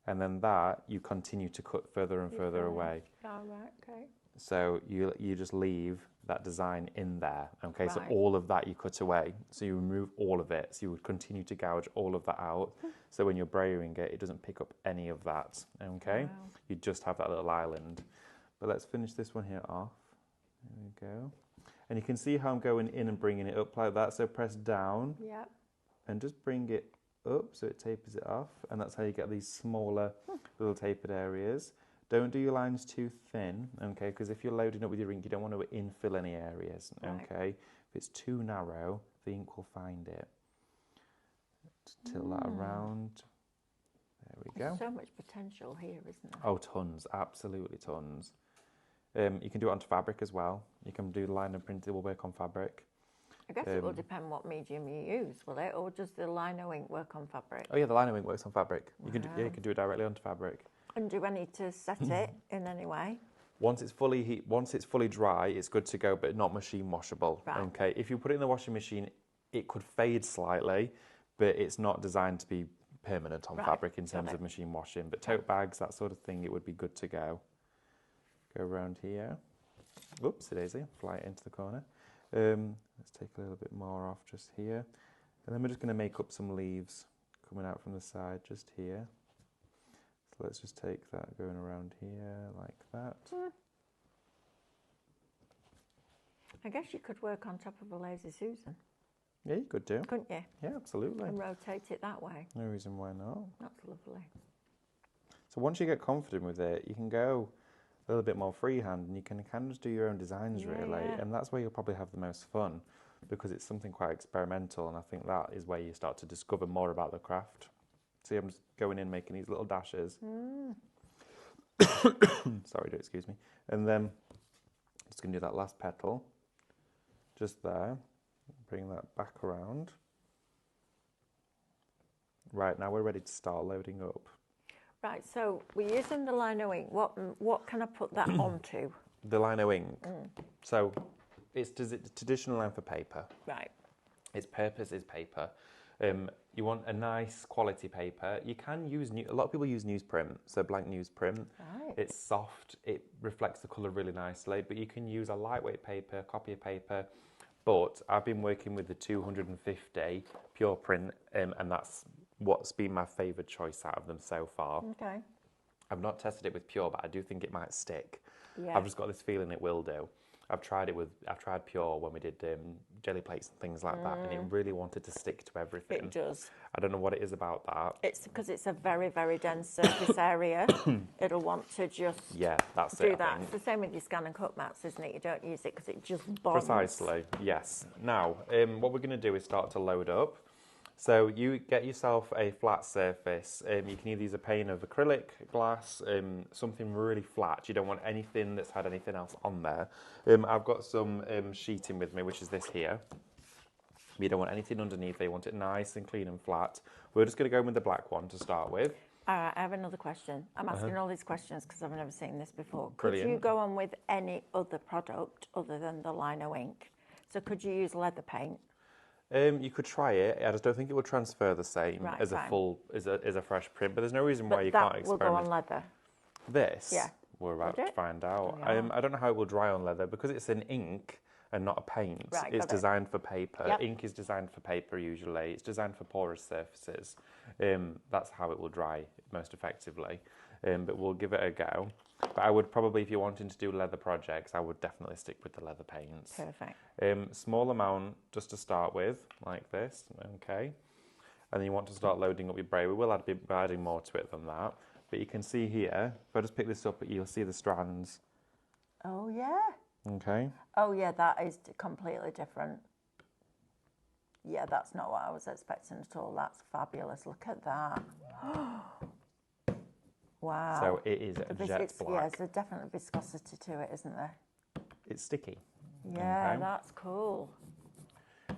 Speaker 1: and then that, you continue to cut further and further away.
Speaker 2: Oh, right, okay.
Speaker 1: So you just leave that design in there. Okay, so
Speaker 2: Right.
Speaker 1: all of that you cut away. So you remove all of it. So you would continue to gouge all of that out. So when you're braying it, it doesn't pick up any of that. Okay,
Speaker 2: Wow.
Speaker 1: you just have that little island. But let's finish this one here off. There we go. And you can see how I'm going in and bringing it up like that. So press down
Speaker 2: Yep.
Speaker 1: and just bring it up so it tapers it off. And that's how you get these smaller little tapered areas. Don't do your lines too thin, okay? Because if you're loading up with your ink, you don't want to infill any areas, okay? If it's too narrow, the ink will find it. Tilt that around. There we go.
Speaker 2: There's so much potential here, isn't there?
Speaker 1: Oh, tons, absolutely tons. You can do it onto fabric as well. You can do lino print, it will work on fabric.
Speaker 2: I guess it will depend what medium you use, will it? Or does the lino ink work on fabric?
Speaker 1: Oh yeah, the lino ink works on fabric. You can
Speaker 2: Wow.
Speaker 1: you can do it directly onto fabric.
Speaker 2: And do I need to set it in any way?
Speaker 1: Once it's fully dry, it's good to go, but not machine washable.
Speaker 2: Right.
Speaker 1: Okay. If you put it in the washing machine, it could fade slightly, but it's not designed to be permanent on
Speaker 2: Right.
Speaker 1: fabric in terms
Speaker 2: Got it.
Speaker 1: of machine washing. But tote bags, that sort of thing, it would be good to go. Go around here. Whoopsie daisy, fly it into the corner. Let's take a little bit more off just here. And then we're just going to make up some leaves coming out from the side just here. So let's just take that going around here like that.
Speaker 2: I guess you could work on top of a lazy Susan,
Speaker 1: Yeah, you could do.
Speaker 2: couldn't you?
Speaker 1: Yeah, absolutely.
Speaker 2: And rotate it that way.
Speaker 1: No reason why not.
Speaker 2: That's lovely.
Speaker 1: So once you get confident with it, you can go a little bit more freehand and you can kind of just do your own designs
Speaker 2: Yeah,
Speaker 1: really.
Speaker 2: yeah.
Speaker 1: And that's where you'll probably have the most fun because it's something quite experimental, and I think that is where you start to discover more about the craft. See, I'm just going in making these little dashes. Sorry, do excuse me. And then just going to do that last petal just there. Bring that back around. Right, now we're ready to start loading up.
Speaker 2: Right, so we're using the lino ink. What can I put that onto?
Speaker 1: The lino ink. So it's traditional line for paper.
Speaker 2: Right.
Speaker 1: Its purpose is paper. You want a nice quality paper. You can use a lot of people use newsprint, so blank newsprint.
Speaker 2: Right.
Speaker 1: It's soft. It reflects the colour really nicely. But you can use a lightweight paper, copy of paper. But I've been working with the 250 pure print, and that's what's been my favourite choice out of them so far.
Speaker 2: Okay.
Speaker 1: I've not tested it with pure, but I do think it might stick.
Speaker 2: Yeah.
Speaker 1: I've just got this feeling it will do. I've tried pure when we did jelly plates and things like that, and it really wanted to stick to everything.
Speaker 2: It does.
Speaker 1: I don't know what it is about that.
Speaker 2: It's because it's a very, very dense surface area. It'll want to just
Speaker 1: Yeah, that's
Speaker 2: do
Speaker 1: it. I
Speaker 2: that.
Speaker 1: think.
Speaker 2: It's the same with your scan and cut mats, isn't it? You don't use it because it just bonds.
Speaker 1: Precisely, yes. Now, what we're going to do is start to load up. So you get yourself a flat surface. You can either use a pane of acrylic glass, something really flat. You don't want anything that's had anything else on there. I've got some sheeting with me, which is this here. You don't want anything underneath. You want it nice and clean and flat. We're just going to go with the black one to start with.
Speaker 2: All right, I have another question. I'm asking all these questions because I've never seen this before.
Speaker 1: Brilliant.
Speaker 2: Could you go on with any other product other than the lino ink? So could you use leather paint?
Speaker 1: You could try it. I just don't think it would transfer the same
Speaker 2: Right,
Speaker 1: as a
Speaker 2: fine.
Speaker 1: full as a fresh print. But there's no reason why
Speaker 2: But
Speaker 1: you
Speaker 2: that
Speaker 1: can't
Speaker 2: will go on
Speaker 1: experiment.
Speaker 2: leather.
Speaker 1: This,
Speaker 2: Yeah.
Speaker 1: we're about
Speaker 2: Would
Speaker 1: to
Speaker 2: it?
Speaker 1: find out.
Speaker 2: There we are.
Speaker 1: I don't know how it will dry on leather because it's an ink and not a paint.
Speaker 2: Right,
Speaker 1: It's
Speaker 2: got it.
Speaker 1: designed for paper.
Speaker 2: Yep.
Speaker 1: Ink is designed for paper usually. It's designed for porous surfaces. That's how it will dry most effectively. But we'll give it a go. But I would probably, if you're wanting to do leather projects, I would definitely stick with the leather paints.
Speaker 2: Perfect.
Speaker 1: Small amount just to start with, like this, okay. And then you want to start loading up your braid. We will be adding more to it than that. But you can see here, if I just pick this up, you'll see the strands,
Speaker 2: Oh, yeah.
Speaker 1: okay.
Speaker 2: Oh, yeah, that is completely different. Yeah, that's not what I was expecting at all. That's fabulous. Look at that. Wow.
Speaker 1: So it is a jet
Speaker 2: Yeah,
Speaker 1: black.
Speaker 2: there's definitely viscosity to it, isn't there?
Speaker 1: It's sticky.
Speaker 2: Yeah,
Speaker 1: Okay.
Speaker 2: that's cool.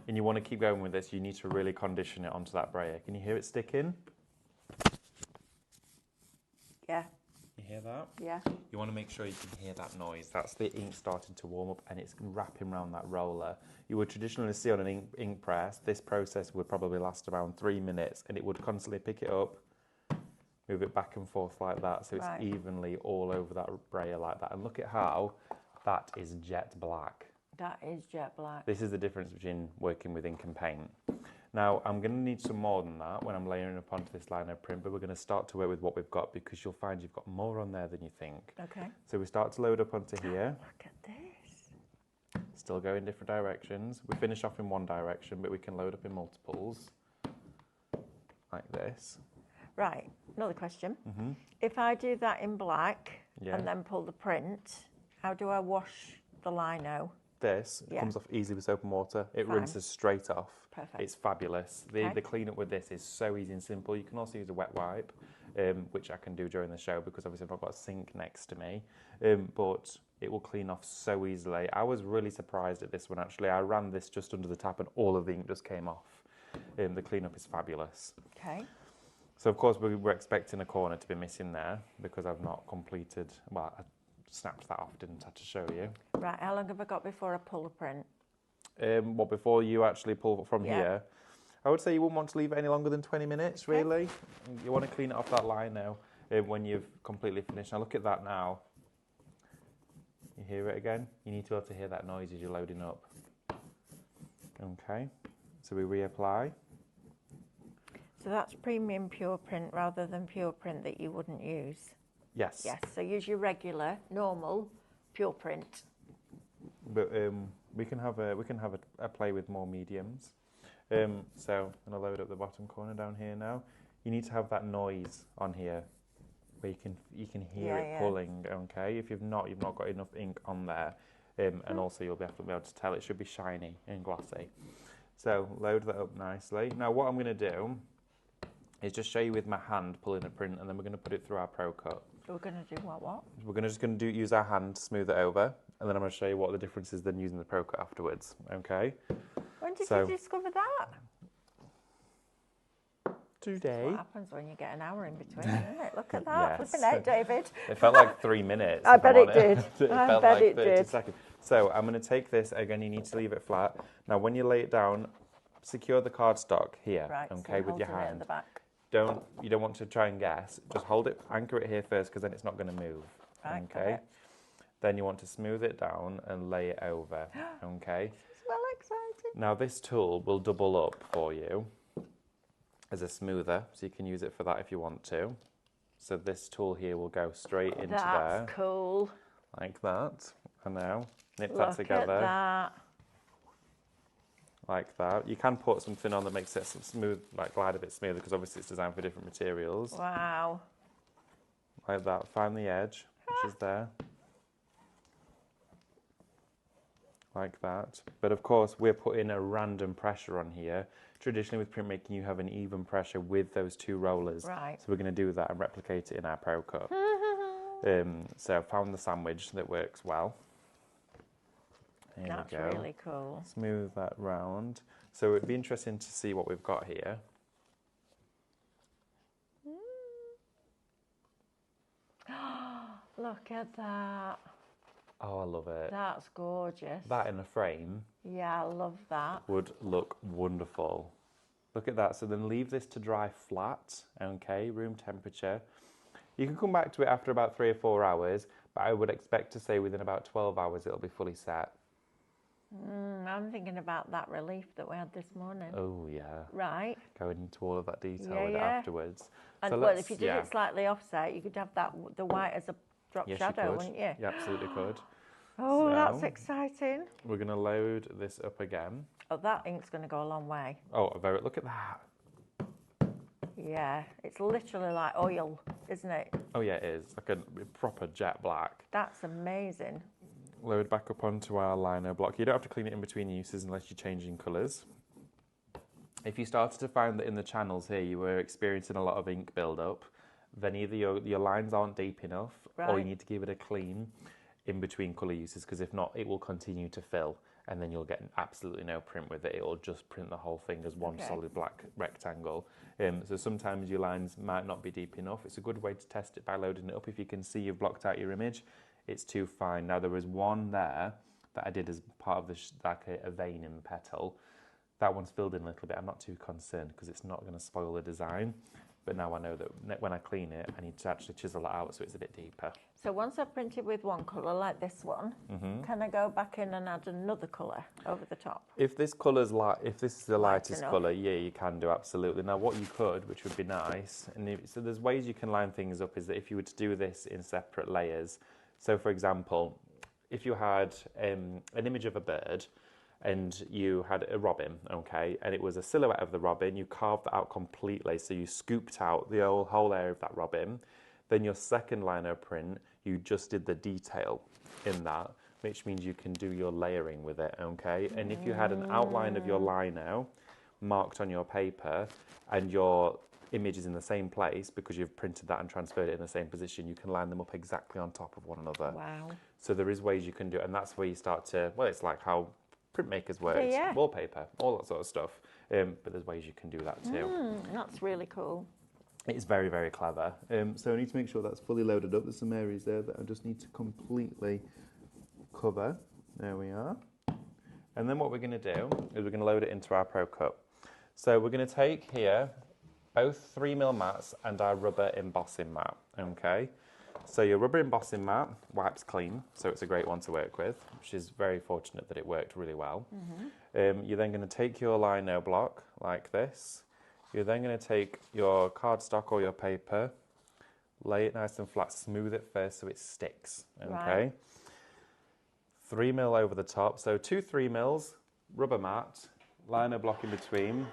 Speaker 1: And you want to keep going with this, you need to really condition it onto that brayer. Can you hear it sticking?
Speaker 2: Yeah,
Speaker 1: You hear that?
Speaker 2: yeah.
Speaker 1: You want to make sure you can hear that noise. That's the ink starting to warm up and it's wrapping around that roller. You would traditionally see on an ink press, this process would probably last around 3 minutes and it would constantly pick it up, move it back and forth like that so it's
Speaker 2: Right.
Speaker 1: evenly all over that brayer like that. And look at how That is jet black.
Speaker 2: That is jet black.
Speaker 1: This is the difference between working with ink and paint. Now, I'm going to need some more than that when I'm layering up onto this lino print, but we're going to start to work with what we've got because you'll find you've got more on there than you think.
Speaker 2: Okay.
Speaker 1: So we start to load up onto here.
Speaker 2: Look at this.
Speaker 1: Still go in different directions. We finish off in one direction, but we can load up in multiples, like this.
Speaker 2: Right, another question.
Speaker 1: Mm-hmm.
Speaker 2: If I do that in black
Speaker 1: Yeah.
Speaker 2: and then pull the print, how do I wash the lino?
Speaker 1: This
Speaker 2: Yeah.
Speaker 1: comes off easy with soap and water. It
Speaker 2: Fine.
Speaker 1: rinses straight off.
Speaker 2: Perfect.
Speaker 1: It's fabulous. The
Speaker 2: Okay.
Speaker 1: cleanup with this is so easy and simple. You can also use a wet wipe, which I can do during the show because obviously I've not got a sink next to me. But it will clean off so easily. I was really surprised at this one actually. I ran this just under the tap and all of the ink just came off. The cleanup is fabulous.
Speaker 2: Okay.
Speaker 1: So of course we were expecting a corner to be missing there because I've not completed, well, I snapped that off, didn't I, to show you.
Speaker 2: Right, how long have I got before I pull the print?
Speaker 1: What, before you actually pull from
Speaker 2: Yeah.
Speaker 1: here? I would say you wouldn't want to leave it any longer than 20 minutes,
Speaker 2: Okay.
Speaker 1: really. You want to clean it off that line now when you've completely finished. Now look at that now. You hear it again? You need to be able to hear that noise as you're loading up. Okay, so we reapply.
Speaker 2: So that's premium pure print rather than pure print that you wouldn't use.
Speaker 1: Yes.
Speaker 2: Yes, so use your regular, normal, pure print.
Speaker 1: But we can have a play with more mediums. So I'm going to load up the bottom corner down here now. You need to have that noise on here where you can hear it pulling. Okay, if you've not got enough ink on there, and also you'll be able to tell it should be shiny and glossy. So load that up nicely. Now what I'm going to do is just show you with my hand pulling a print, and then we're going to put it through our Pro Cut.
Speaker 2: We're going to do what?
Speaker 1: We're just going to use our hand to smooth it over, and then I'm going to show you what the difference is then using the Pro Cut afterwards. Okay.
Speaker 2: When did
Speaker 1: So-
Speaker 2: you discover that?
Speaker 1: Today.
Speaker 2: What happens when you get an hour in between, isn't it? Look at that.
Speaker 1: Yes.
Speaker 2: Flipping out, David.
Speaker 1: It felt like 3 minutes.
Speaker 2: I
Speaker 1: if
Speaker 2: bet
Speaker 1: I'm
Speaker 2: it did.
Speaker 1: honest. It
Speaker 2: I
Speaker 1: felt
Speaker 2: bet
Speaker 1: like
Speaker 2: it
Speaker 1: 30
Speaker 2: did.
Speaker 1: seconds. So I'm going to take this, again, you need to leave it flat. Now when you lay it down, secure the cardstock here,
Speaker 2: Right,
Speaker 1: okay,
Speaker 2: so
Speaker 1: with your
Speaker 2: holding it at
Speaker 1: hand.
Speaker 2: the back.
Speaker 1: You don't want to try and guess. Just hold it, anchor it here first, because then it's not going to move.
Speaker 2: Right, got
Speaker 1: Okay.
Speaker 2: it.
Speaker 1: Then you want to smooth it down and lay it over. Okay.
Speaker 2: It's well exciting.
Speaker 1: Now this tool will double up for you as a smoother, so you can use it for that if you want to. So this tool here will go straight into there,
Speaker 2: That's cool.
Speaker 1: like that. And now knit that
Speaker 2: Look
Speaker 1: together,
Speaker 2: at that.
Speaker 1: like that. You can put something on that makes it smooth, like glide a bit smoother, because obviously it's designed for different materials.
Speaker 2: Wow.
Speaker 1: Like that. Find the edge, which is there. Like that. But of course, we're putting a random pressure on here. Traditionally with printmaking, you have an even pressure with those two rollers.
Speaker 2: Right.
Speaker 1: So we're going to do that and replicate it in our Pro Cut. So I found the sandwich that works well. There
Speaker 2: That's
Speaker 1: we go.
Speaker 2: really cool.
Speaker 1: Smooth that round. So it'd be interesting to see what we've got here.
Speaker 2: Look at that.
Speaker 1: Oh, I love it.
Speaker 2: That's gorgeous.
Speaker 1: That in a frame
Speaker 2: Yeah, I love that.
Speaker 1: would look wonderful. Look at that. So then leave this to dry flat, okay, room temperature. You can come back to it after about 3 or 4 hours, but I would expect to say within about 12 hours it'll be fully set.
Speaker 2: I'm thinking about that relief that we had this morning.
Speaker 1: Oh yeah,
Speaker 2: Right.
Speaker 1: going into all of that detail
Speaker 2: Yeah,
Speaker 1: with it
Speaker 2: yeah.
Speaker 1: afterwards.
Speaker 2: And
Speaker 1: So
Speaker 2: well,
Speaker 1: let's-
Speaker 2: if you did
Speaker 1: yeah.
Speaker 2: it slightly offset, you could have that the white as a drop
Speaker 1: Yes,
Speaker 2: shadow,
Speaker 1: you could.
Speaker 2: wouldn't you?
Speaker 1: You absolutely could.
Speaker 2: Oh, that's
Speaker 1: So-
Speaker 2: exciting.
Speaker 1: We're going to load this up again.
Speaker 2: Oh, that ink's going to go a long way.
Speaker 1: Oh, look at that.
Speaker 2: Yeah, it's literally like oil, isn't it?
Speaker 1: Oh yeah, it is. Like a proper jet black.
Speaker 2: That's amazing.
Speaker 1: Load back up onto our lino block. You don't have to clean it in between uses unless you're changing colours. If you started to find that in the channels here you were experiencing a lot of ink build-up, then either your lines aren't deep enough or you
Speaker 2: Right.
Speaker 1: need to give it a clean in between colour uses, because if not, it will continue to fill and then you'll get absolutely no print with it. It'll just print the whole thing as one
Speaker 2: Okay.
Speaker 1: solid black rectangle. So sometimes your lines might not be deep enough. It's a good way to test it by loading it up. If you can see you've blocked out your image, it's too fine. Now there was one there that I did as part of like a vein in the petal. That one's filled in a little bit. I'm not too concerned because it's not going to spoil the design. But now I know that when I clean it, I need to actually chisel it out so it's a bit deeper.
Speaker 2: So once I've printed with one colour, like this one, can I go back in and add another colour over the top?
Speaker 1: If this colour's if this is the
Speaker 2: Light
Speaker 1: lightest
Speaker 2: enough.
Speaker 1: colour, yeah, you can do absolutely. Now, what you could, which would be nice, so there's ways you can line things up. Is that if you were to do this in separate layers. So, for example, if you had an image of a bird, and you had a robin, okay, and it was a silhouette of the robin, you carved that out completely, so you scooped out the whole area of that robin. Then your second lino print, you just did the detail in that, which means you can do your layering with it, okay? And if you had an outline of your lino marked on your paper and your image is in the same place because you've printed that and transferred it in the same position, you can line them up exactly on top of one another.
Speaker 2: Wow.
Speaker 1: So there is ways you can do it, and that's where you start to, well, it's like how printmakers work,
Speaker 2: Yeah.
Speaker 1: wallpaper, all that sort of stuff. But there's ways you can do that too.
Speaker 2: That's really cool.
Speaker 1: It's very, very clever. So I need to make sure that's fully loaded up. There's some areas there that I just need to completely cover. There we are. And then what we're going to do is we're going to load it into our Pro Cut. So we're going to take here both 3mm mats and our rubber embossing mat, okay? So your rubber embossing mat wipes clean, so it's a great one to work with, which is very fortunate that it worked really well. You're then going to take your lino block like this. You're then going to take your cardstock or your paper, lay it nice and flat, smooth it first so it sticks, okay?
Speaker 2: Right.
Speaker 1: 3mm over the top, so 2 3mm, rubber mat, lino block in between.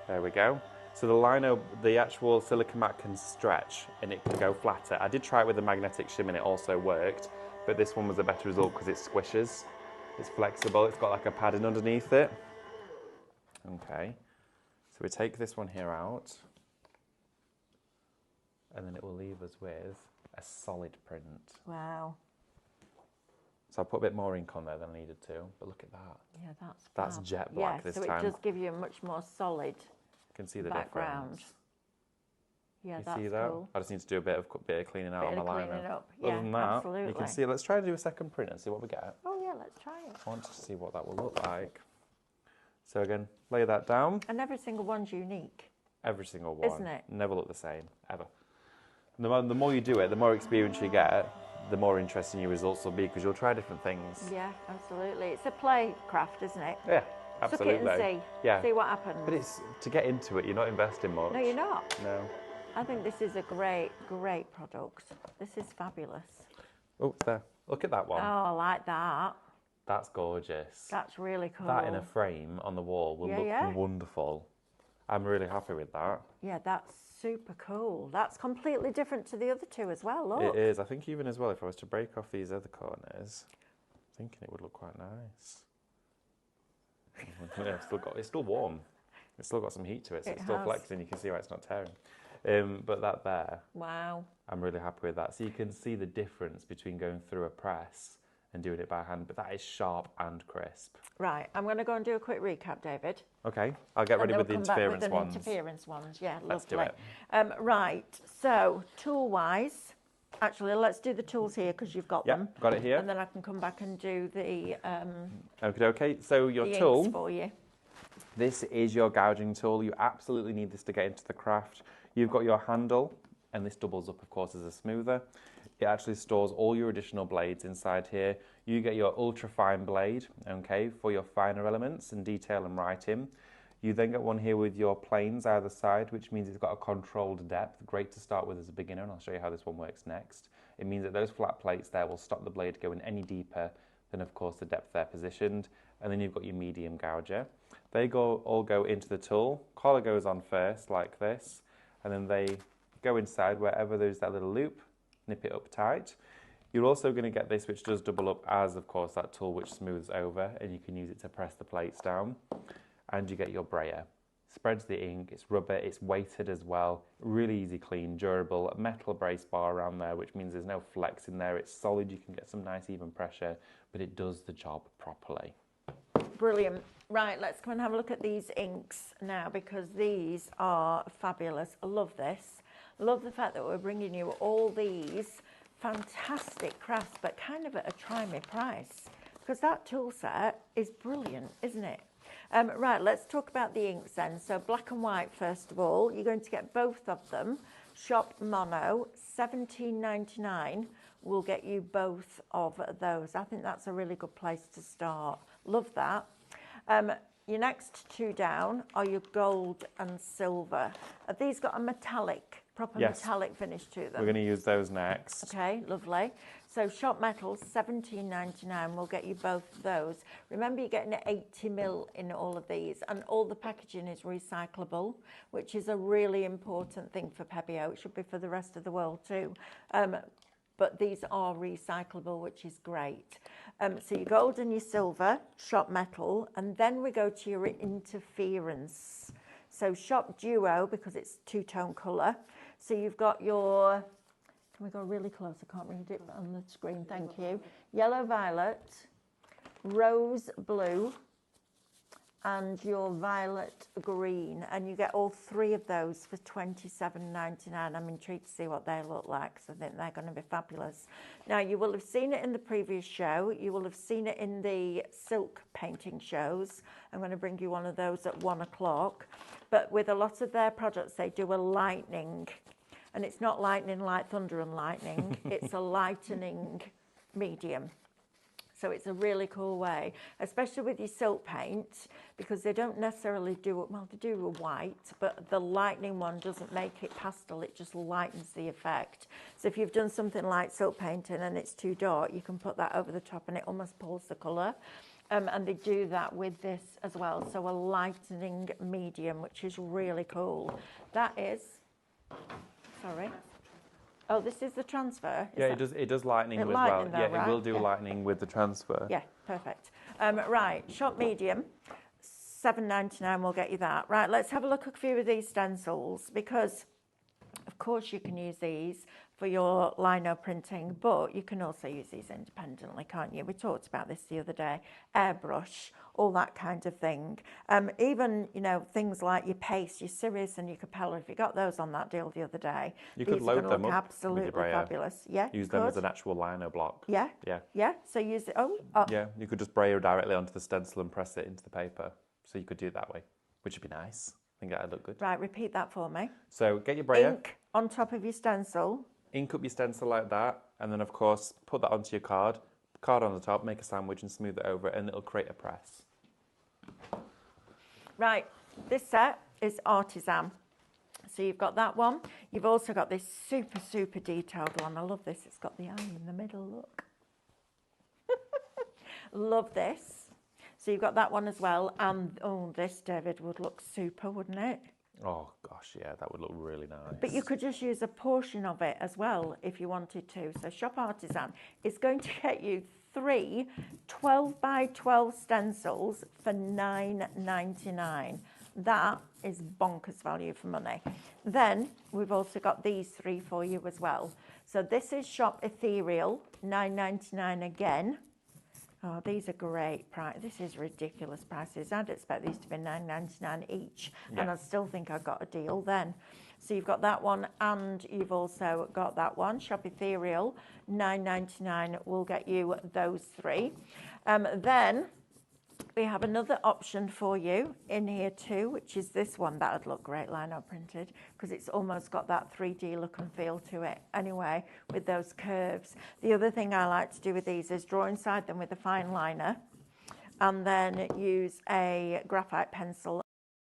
Speaker 1: There we go. So the lino, the actual silicone mat can stretch and it can go flatter. I did try it with the magnetic shim and it also worked, but this one was a better result because it squishes. It's flexible, it's got like a padding underneath it. Okay, so we take this one here out and then it will leave us with a solid print.
Speaker 2: Wow.
Speaker 1: So I'll put a bit more ink on there than I needed to, but look at that.
Speaker 2: Yeah,
Speaker 1: That's
Speaker 2: fab.
Speaker 1: jet black this
Speaker 2: so
Speaker 1: time.
Speaker 2: it does give you a much more solid
Speaker 1: You can see the
Speaker 2: background.
Speaker 1: difference.
Speaker 2: Yeah,
Speaker 1: You
Speaker 2: that's
Speaker 1: see that?
Speaker 2: cool.
Speaker 1: I just need to do a bit of cleaning out
Speaker 2: Bit
Speaker 1: on
Speaker 2: of
Speaker 1: my lino.
Speaker 2: cleaning up.
Speaker 1: Other
Speaker 2: Yeah,
Speaker 1: than that,
Speaker 2: absolutely.
Speaker 1: you can see. Let's try to do a second print and see what we get.
Speaker 2: Oh yeah, let's try it.
Speaker 1: I want to see what that will look like. So again, lay that down.
Speaker 2: And every single one's unique.
Speaker 1: Every single one.
Speaker 2: Isn't it?
Speaker 1: Never look the same, ever. And the more you do it, the more experience you get, the more interesting your results will be because you'll try different things.
Speaker 2: Yeah, absolutely. It's a play craft, isn't it?
Speaker 1: Yeah, absolutely.
Speaker 2: Suck it and see.
Speaker 1: Yeah.
Speaker 2: See what happens.
Speaker 1: But it's to get into it, you're not investing much.
Speaker 2: No, you're not.
Speaker 1: No.
Speaker 2: I think this is a great, great product. This is fabulous.
Speaker 1: Oh, it's there. Look at that one.
Speaker 2: Oh, I like that.
Speaker 1: That's gorgeous.
Speaker 2: That's really cool.
Speaker 1: That in a frame on the wall will look wonderful. I'm really happy with that.
Speaker 2: Yeah, that's super cool. That's completely different to the other two as well, look.
Speaker 1: It is. I think even as well, if I was to break off these other corners, I'm thinking it would look quite nice. Yeah, it's still warm. It's still got some heat to it, so it's still flexing. You can see why it's not tearing. But that there,
Speaker 2: wow.
Speaker 1: I'm really happy with that. So you can see the difference between going through a press and doing it by hand, but that is sharp and crisp.
Speaker 2: Right, I'm going to go and do a quick recap, David.
Speaker 1: Okay, I'll get ready with the interference ones.
Speaker 2: Interference ones, yeah,
Speaker 1: Let's do
Speaker 2: lovely.
Speaker 1: it.
Speaker 2: Right, so tool-wise, actually, let's do the tools here because you've got them.
Speaker 1: Got it here.
Speaker 2: And then I can come back and do the
Speaker 1: Okay, so your
Speaker 2: the
Speaker 1: tool,
Speaker 2: inks for you.
Speaker 1: this is your gouging tool. You absolutely need this to get into the craft. You've got your handle, and this doubles up, of course, as a smoother. It actually stores all your additional blades inside here. You get your ultra fine blade, okay, for your finer elements and detail and writing. You then get one here with your planes either side, which means it's got a controlled depth. Great to start with as a beginner, and I'll show you how this one works next. It means that those flat plates there will stop the blade going any deeper than, of course, the depth they're positioned. And then you've got your medium gouger. They all go into the tool. Collar goes on first, like this, and then they go inside wherever there's that little loop. Nip it up tight. You're also going to get this, which does double up as, of course, that tool which smooths over, and you can use it to press the plates down. And you get your brayer. Spreads the ink, it's rubber, it's weighted as well, really easy clean, durable, metal brace bar around there, which means there's no flex in there, it's solid, you can get some nice even pressure, but it does the job properly.
Speaker 2: Brilliant. Right, let's come and have a look at these inks now because these are fabulous. I love this. Love the fact that we're bringing you all these fantastic crafts, but kind of at a try me price, because that tool set is brilliant, isn't it? Right, let's talk about the inks then. So black and white, first of all. You're going to get both of them. Shop mono, $17.99 will get you both of those. I think that's a really good place to start. Love that. Your next two down are your gold and silver. Have these got a metallic, proper metallic finish to them?
Speaker 1: We're going to use those next.
Speaker 2: Okay, lovely. So shop metal, $17.99 will get you both of those. Remember, you're getting 80 ml in all of these, and all the packaging is recyclable, which is a really important thing for Pebeo. It should be for the rest of the world too. But these are recyclable, which is great. So your gold and your silver, shop metal, and then we go to your interference. So shop duo, because it's two-tone colour. So you've got your, can we go really close? I can't read it on the screen, thank you. Yellow violet, rose blue, and your violet green, and you get all three of those for $27.99. I'm intrigued to see what they look like, because I think they're going to be fabulous. Now, you will have seen it in the previous show. You will have seen it in the silk painting shows. I'm going to bring you one of those at 1 o'clock. But with a lot of their products, they do a lightning, and it's not lightning like thunder and lightning. It's a lightening medium. So it's a really cool way, especially with your silk paint, because they don't necessarily do it, well, they do a white, but the lightning one doesn't make it pastel, it just lightens the effect. So if you've done something like silk painting and it's too dark, you can put that over the top and it almost pulls the colour. And they do that with this as well, so a lightening medium, which is really cool. That is, sorry. Oh, this is the transfer?
Speaker 1: It does lightning as well.
Speaker 2: Lightning though,
Speaker 1: Yeah, it will
Speaker 2: right?
Speaker 1: do lightning with the transfer.
Speaker 2: Yeah, perfect. Right, shop medium, $7.99 will get you that. Right, let's have a look at a few of these stencils, because of course you can use these for your lino printing, but you can also use these independently, can't you? We talked about this the other day. Airbrush, all that kind of thing. Even, you know, things like your paste, your Sirius and your Capella, if you got those on that deal the other day,
Speaker 1: You could load them up
Speaker 2: absolutely
Speaker 1: with your brayer.
Speaker 2: fabulous. Yeah,
Speaker 1: Use them as an actual lino block.
Speaker 2: Yeah.
Speaker 1: Yeah.
Speaker 2: Yeah, so use it,
Speaker 1: Yeah, you could just brayer directly onto the stencil and press it into the paper. So you could do it that way, which would be nice. I think that'd look good.
Speaker 2: Right, repeat that for me.
Speaker 1: So get your brayer.
Speaker 2: Ink on top of your stencil.
Speaker 1: Ink up your stencil like that, and then of course put that onto your card on the top, make a sandwich and smooth it over, and it'll create a press.
Speaker 2: Right, this set is artisan. So you've got that one. You've also got this super, super detailed one. I love this. It's got the eye in the middle, look. Love this. So you've got that one as well. And, oh, this, David, would look super, wouldn't it?
Speaker 1: Oh gosh, yeah, that would look really nice.
Speaker 2: But you could just use a portion of it as well if you wanted to. So Shop Artisan is going to get you 3 12 by 12 stencils for $9.99. That is bonkers value for money. Then we've also got these 3 for you as well. So this is Shop Ethereal, $9.99 again. Oh, these are great price. This is ridiculous prices. I'd expect these to be $9.99 each, and I still think I got a deal then. So you've got that one, and you've also got that one. Shop Ethereal, $9.99 will get you those 3. Then we have another option for you in here too, which is this one. That would look great lino printed, because it's almost got that 3D look and feel to it anyway, with those curves. The other thing I like to do with these is draw inside them with a fine liner, and then use a graphite pencil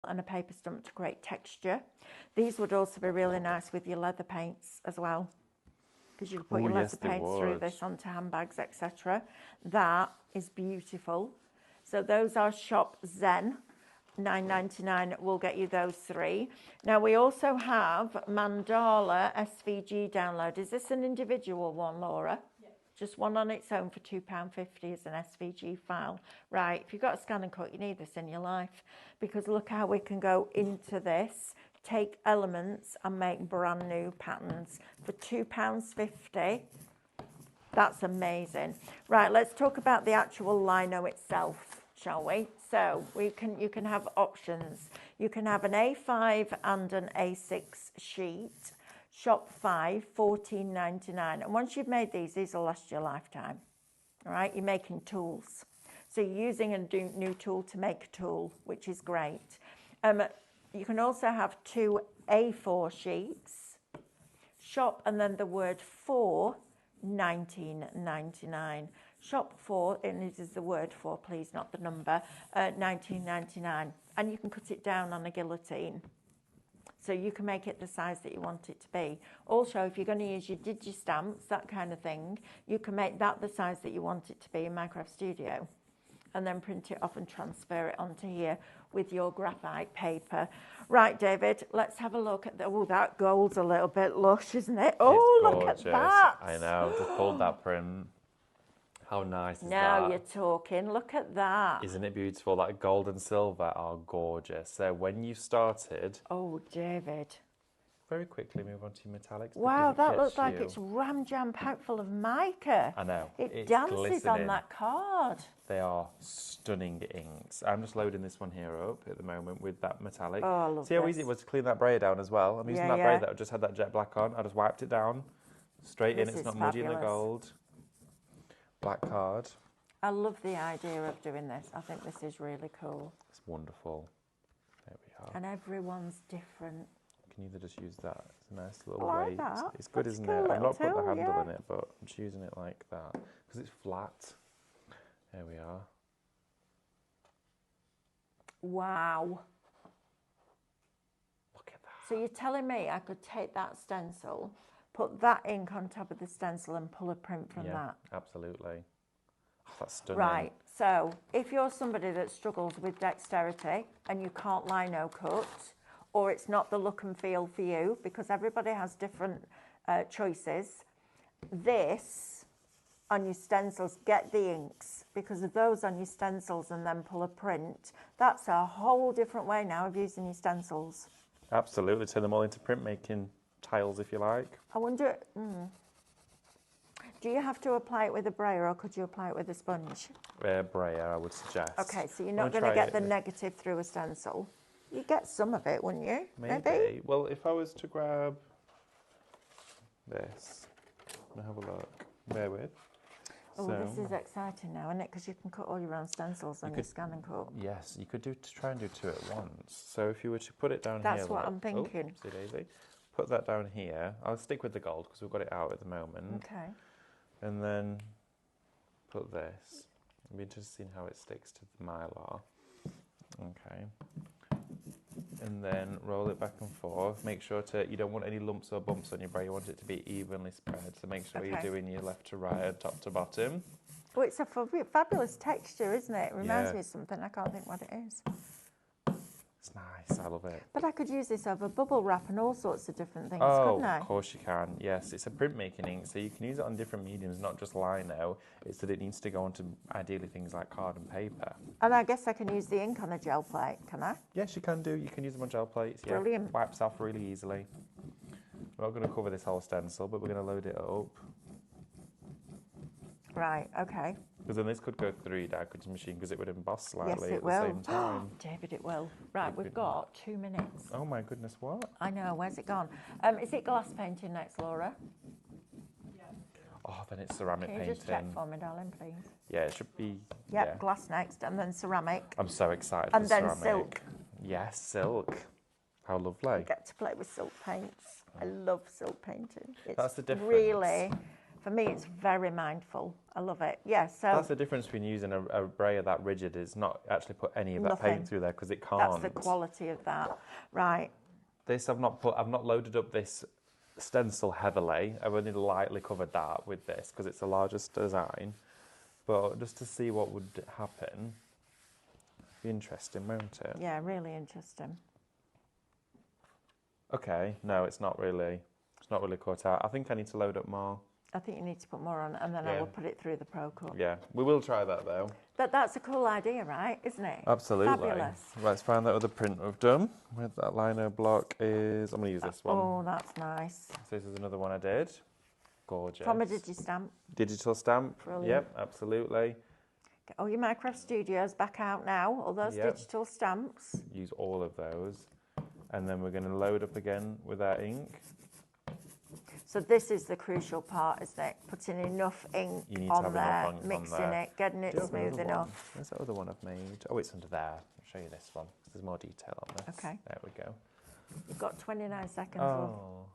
Speaker 2: and a paper stump to create texture. These would also be really nice with your leather paints as well, because you can put your leather paints through this onto handbags, etc. That is beautiful. So those are Shop Zen, $9.99 will get you those 3. Now we also have Mandala SVG download. Is this an individual one, Laura? Yeah. Just one on its own for £2.50 as an SVG file. Right, if you've got a scan and cut, you need this in your life, because look how we can go into this, take elements and make brand new patterns for £2.50. That's amazing. Right, let's talk about the actual lino itself, shall we? So you can have options. You can have an A5 and an A6 sheet. Shop 5, $14.99. And once you've made these will last your lifetime. All right, you're making tools. So you're using a new tool to make a tool, which is great. You can also have 2 A4 sheets. Shop and then the word for, $19.99. Shop for, and it is the word for, please, not the number, $19.99. And you can cut it down on a guillotine. So you can make it the size that you want it to be. Also, if you're going to use your digi-stamps, that kind of thing, you can make that the size that you want it to be in Minecraft Studio. And then print it off and transfer it onto here with your graphite paper. Right, David, let's have a look at that gold's a little bit lush, isn't it? Oh, look at that.
Speaker 1: I know, just pulled that print. How nice is that?
Speaker 2: Now you're talking, look at that.
Speaker 1: Isn't it beautiful? That gold and silver are gorgeous. So when you started...
Speaker 2: Oh, David.
Speaker 1: Very quickly move on to your metallics.
Speaker 2: Wow, that looks like it's ram-jam packed full of mica.
Speaker 1: I know.
Speaker 2: It dances on that card.
Speaker 1: They are stunning inks. I'm just loading this one here up at the moment with that metallic.
Speaker 2: Oh, I love
Speaker 1: See how easy it was to clean that braid down as well? I'm using that braid that just had that jet black on. I just wiped it down. Straight in, it's not muddy in the gold. Black card.
Speaker 2: I love the idea of doing this. I think this is really cool.
Speaker 1: It's wonderful. There we are.
Speaker 2: And everyone's different.
Speaker 1: You can either just use that. It's a nice little
Speaker 2: I like
Speaker 1: weight.
Speaker 2: that.
Speaker 1: It's good,
Speaker 2: That's
Speaker 1: isn't
Speaker 2: cool
Speaker 1: it? I'm not
Speaker 2: little
Speaker 1: putting the
Speaker 2: tool,
Speaker 1: handle in it, but I'm just using it like that because it's flat. There we are.
Speaker 2: Wow.
Speaker 1: Look at that.
Speaker 2: So you're telling me I could take that stencil, put that ink on top of the stencil and pull a print from that?
Speaker 1: Absolutely. Oh, that's stunning.
Speaker 2: Right, so if you're somebody that struggles with dexterity and you can't lino cut, or it's not the look and feel for you, because everybody has different choices, this on your stencils, get the inks, because of those on your stencils and then pull a print. That's a whole different way now of using your stencils.
Speaker 1: Absolutely, turn them all into printmaking tiles if you like.
Speaker 2: I wonder, do you have to apply it with a brayer or could you apply it with a sponge?
Speaker 1: Brayer, I would suggest.
Speaker 2: Okay, so you're not going to get the negative through a stencil. You get some of it, wouldn't you?
Speaker 1: Maybe. Well, if I was to grab this, I'm going to have a look. Bear with.
Speaker 2: Oh, this is exciting now, isn't it? Because you can cut all your own stencils on your scan and cut.
Speaker 1: Yes, you could try and do 2 at once. So if you were to put it down here...
Speaker 2: That's what I'm thinking.
Speaker 1: Oh, daisy. Put that down here. I'll stick with the gold because we've got it out at the moment.
Speaker 2: Okay.
Speaker 1: And then put this. I'll be interested in how it sticks to the mylar. Okay. And then roll it back and forth. Make sure you don't want any lumps or bumps on your braid. You want it to be evenly spread. So make sure you're doing your left to right and top to bottom.
Speaker 2: Oh, it's a fabulous texture, isn't it? It reminds me of something. I can't think what it is.
Speaker 1: It's nice. I love it.
Speaker 2: But I could use this over bubble wrap and all sorts of different things, couldn't I?
Speaker 1: Of course you can. Yes, it's a printmaking ink, so you can use it on different mediums, not just lino. It's that it needs to go onto ideally things like card and paper.
Speaker 2: And I guess I can use the ink on a gel plate, can I?
Speaker 1: Yes, you can do. You can use them on gel plates. Yeah.
Speaker 2: Brilliant.
Speaker 1: Wipes off really easily. We're not going to cover this whole stencil, but we're going to load it up.
Speaker 2: Right, okay.
Speaker 1: Because then this could go through your die cutting machine because it would emboss slightly
Speaker 2: Yes, it
Speaker 1: at
Speaker 2: will.
Speaker 1: the same time.
Speaker 2: David, it will. Right, we've got 2 minutes.
Speaker 1: Oh my goodness, what?
Speaker 2: I know, where's it gone? Is it glass painting next, Laura?
Speaker 3: Yeah.
Speaker 1: Oh, then it's ceramic
Speaker 2: Can you
Speaker 1: painting.
Speaker 2: just check for me, darling, please?
Speaker 1: Yeah, it should be.
Speaker 2: Yep,
Speaker 1: yeah.
Speaker 2: glass next, and then ceramic.
Speaker 1: I'm so excited
Speaker 2: And
Speaker 1: for
Speaker 2: then
Speaker 1: ceramic.
Speaker 2: silk.
Speaker 1: Yes, silk. How lovely.
Speaker 2: I get to play with silk paints. I love silk painting. It's
Speaker 1: That's the difference.
Speaker 2: Really, for me, it's very mindful. I love it. Yeah, so
Speaker 1: that's the difference between using a brayer that rigid is not actually put any of that
Speaker 2: Nothing.
Speaker 1: paint through there because it can't.
Speaker 2: that's the quality of that. Right.
Speaker 1: This I've not loaded up this stencil heavily. I've only lightly covered that with this because it's the largest design. But just to see what would happen, be interesting, won't it?
Speaker 2: Yeah, really interesting.
Speaker 1: Okay, no, it's not really cut out. I think I need to load up more.
Speaker 2: I think you need to put more on, and then I will put it through the Pro Cut.
Speaker 1: Yeah, we will try that though.
Speaker 2: That's a cool idea, right? Isn't it?
Speaker 1: Absolutely.
Speaker 2: Fabulous.
Speaker 1: Let's find that other print we've done. Where that lino block is. I'm going to use this one.
Speaker 2: Oh, that's nice.
Speaker 1: So this is another one I did. Gorgeous.
Speaker 2: From a digi-stamp.
Speaker 1: Digital stamp.
Speaker 2: Brilliant.
Speaker 1: Yep, absolutely.
Speaker 2: Get all your Minecraft Studios back out now, all those digital stamps.
Speaker 1: Use all of those. And then we're going to load up again with our ink.
Speaker 2: So this is the crucial part, isn't it? Putting enough ink
Speaker 1: You need to
Speaker 2: on
Speaker 1: have
Speaker 2: there,
Speaker 1: enough ink on
Speaker 2: mixing
Speaker 1: there.
Speaker 2: it, getting it
Speaker 1: Do you have
Speaker 2: smooth
Speaker 1: another one?
Speaker 2: enough.
Speaker 1: Where's that other one I've made? Oh, it's under there. I'll show you this one, 'cause there's more detail on this.
Speaker 2: Okay.
Speaker 1: There we go.
Speaker 2: You've got 29 seconds left.
Speaker 1: Oh.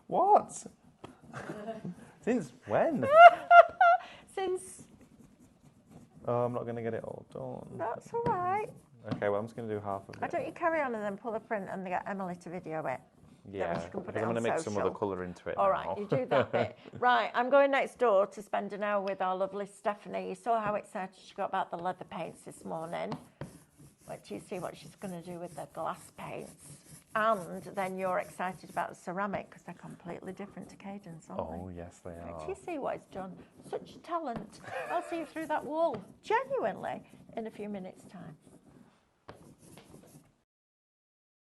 Speaker 1: What? Since when?
Speaker 2: Since
Speaker 1: Oh, I'm not going to get it all done.
Speaker 2: that's all right.
Speaker 1: Okay, well, I'm just going to do half of
Speaker 2: Why
Speaker 1: it.
Speaker 2: don't you carry on and then pull a print and get Emily to video it?
Speaker 1: Yeah,
Speaker 2: she can put
Speaker 1: because
Speaker 2: it
Speaker 1: I'm
Speaker 2: on
Speaker 1: going to mix some other
Speaker 2: social.
Speaker 1: colour into it
Speaker 2: All
Speaker 1: now.
Speaker 2: right, you do that bit. Right, I'm going next door to spend an hour with our lovely Stephanie. You saw how excited she got about the leather paints this morning. Wait till you see what she's going to do with the glass paints. And then you're excited about the ceramic because they're completely different to Cadence, aren't they?
Speaker 1: Oh, yes, they
Speaker 2: Wait
Speaker 1: are.
Speaker 2: till you see what it's done. Such talent. I'll see you through that wall, genuinely, in a few minutes' time.